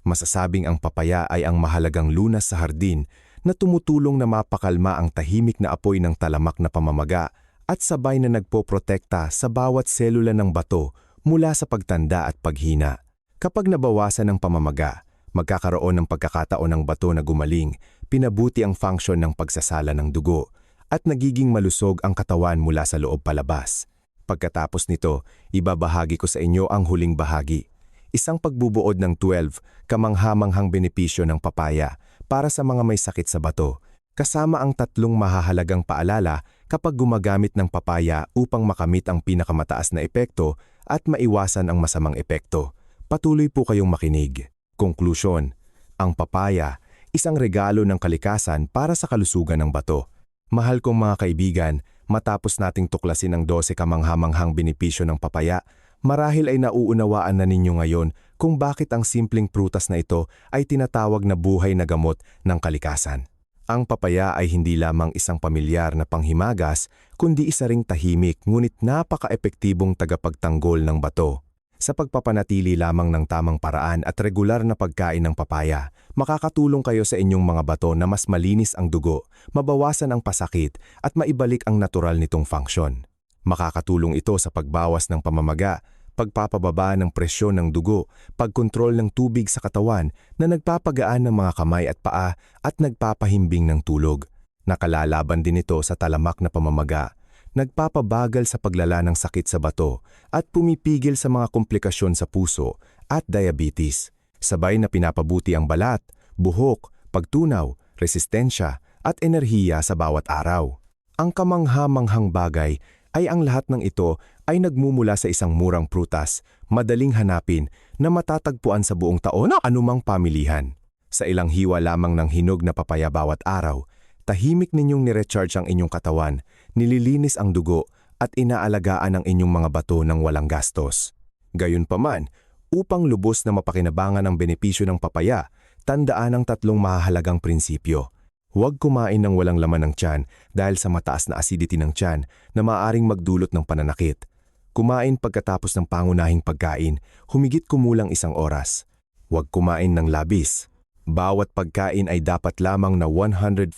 Masasabing ang papaya ay ang mahalagang lunas sa hardin na tumutulong na mapakalma ang tahimik na apoy ng talamak na pamamaga at sabay na nagpoprotekta sa bawat selula ng bato mula sa pagtanda at paghina. Kapag nabawasan ang pamamaga, magkakaroon ng pagkakataon ng bato na gumaling, pinabuti ang function ng pagsasala ng dugo, at nagiging malusog ang katawan mula sa loob palabas. Pagkatapos nito, ibabahagi ko sa inyo ang huling bahagi. Isang pagbubuod ng 12 kamanghamanghang benepisyo ng papaya para sa mga may sakit sa bato, kasama ang 3 mahahalagang paalala kapag gumagamit ng papaya upang makamit ang pinakamataas na epekto at maiwasan ang masamang epekto. Patuloy po kayong makinig. Konklusyon, ang papaya, isang regalo ng kalikasan para sa kalusugan ng bato. Mahal kong mga kaibigan, matapos nating tuklasin ang 12 kamanghamanghang benepisyo ng papaya, marahil ay nauunawaan na ninyo ngayon kung bakit ang simpleng prutas na ito ay tinatawag na buhay na gamot ng kalikasan. Ang papaya ay hindi lamang isang pamilyar na panghimagas, kundi isa ring tahimik ngunit napaka-epektibong tagapagtanggol ng bato. Sa pagpapanatili lamang ng tamang paraan at regular na pagkain ng papaya, makakatulong kayo sa inyong mga bato na mas malinis ang dugo, mabawasan ang pasakit at maibalik ang natural nitong function. Makakatulong ito sa pagbawas ng pamamaga, pagpapababa ng presyon ng dugo, pagkontrol ng tubig sa katawan na nagpapagaan ng mga kamay at paa at nagpapahimbing ng tulog. Nakalalaban din ito sa talamak na pamamaga, nagpapabagal sa paglala ng sakit sa bato at pumipigil sa mga komplikasyon sa puso at diabetes. Sabay na pinapabuti ang balat, buhok, pagtunaw, resistensya at enerhiya sa bawat araw. Ang kamangha-manghang bagay ay ang lahat ng ito ay nagmumula sa isang murang prutas, madaling hanapin na matatagpuan sa buong taon ng anumang pamilihan. Sa ilang hiwa lamang ng hinog na papaya bawat araw, tahimik ninyong nirecharge ang inyong katawan, nililinis ang dugo at inaalagaan ang inyong mga bato ng walang gastos. Gayunpaman, upang lubos na mapakinabangan ang benepisyo ng papaya, tandaan ang tatlong mahahalagang prinsipyo. Huwag kumain ng walang laman ng tiyan dahil sa mataas na acidity ng tiyan na maaaring magdulot ng pananakit. Kumain pagkatapos ng pangunahing pagkain, humigit kumulang 1 oras. Huwag kumain ng labis. Bawat pagkain ay dapat lamang na 150,200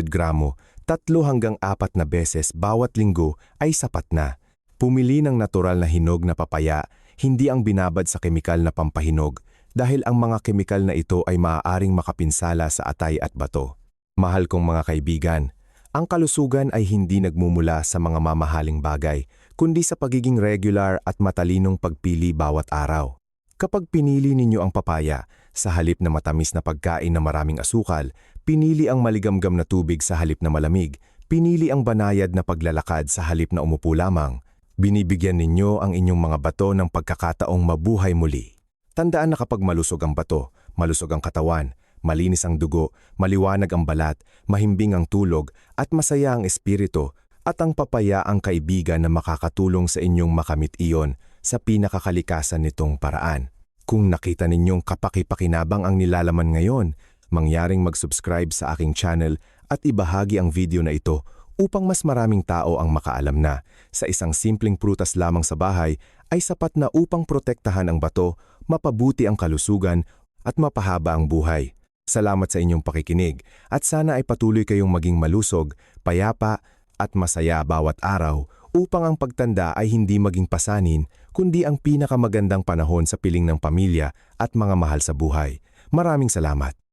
gramo, 3 hanggang 4 na beses bawat linggo ay sapat na. Pumili ng natural na hinog na papaya, hindi ang binabad sa kemikal na pampahinog, dahil ang mga kemikal na ito ay maaaring makapinsala sa atay at bato. Mahal kong mga kaibigan, ang kalusugan ay hindi nagmumula sa mga mamahaling bagay, kundi sa pagiging regular at matalinong pagpili bawat araw. Kapag pinili ninyo ang papaya, sa halip na matamis na pagkain na maraming asukal, pinili ang maligamgam na tubig sa halip na malamig, pinili ang banayad na paglalakad sa halip na umupo lamang, binibigyan ninyo ang inyong mga bato ng pagkakataong mabuhay muli. Tandaan na kapag malusog ang bato, malusog ang katawan, malinis ang dugo, maliwanag ang balat, mahimbing ang tulog, at masaya ang espiritu, at ang papaya ang kaibigan na makakatulong sa inyong makamit iyon sa pinakakalikasan nitong paraan. Kung nakita ninyong kapaki-pakinabang ang nilalaman ngayon, mangyaring mag-subscribe sa aking channel at ibahagi ang video na ito upang mas maraming tao ang makaalam na sa isang simpleng prutas lamang sa bahay ay sapat na upang protektahan ang bato, mapabuti ang kalusugan at mapahaba ang buhay. Salamat sa inyong pakikinig at sana ay patuloy kayong maging malusog, payapa at masaya bawat araw upang ang pagtanda ay hindi maging pasanin kundi ang pinakamagandang panahon sa piling ng pamilya at mga mahal sa buhay. Maraming salamat.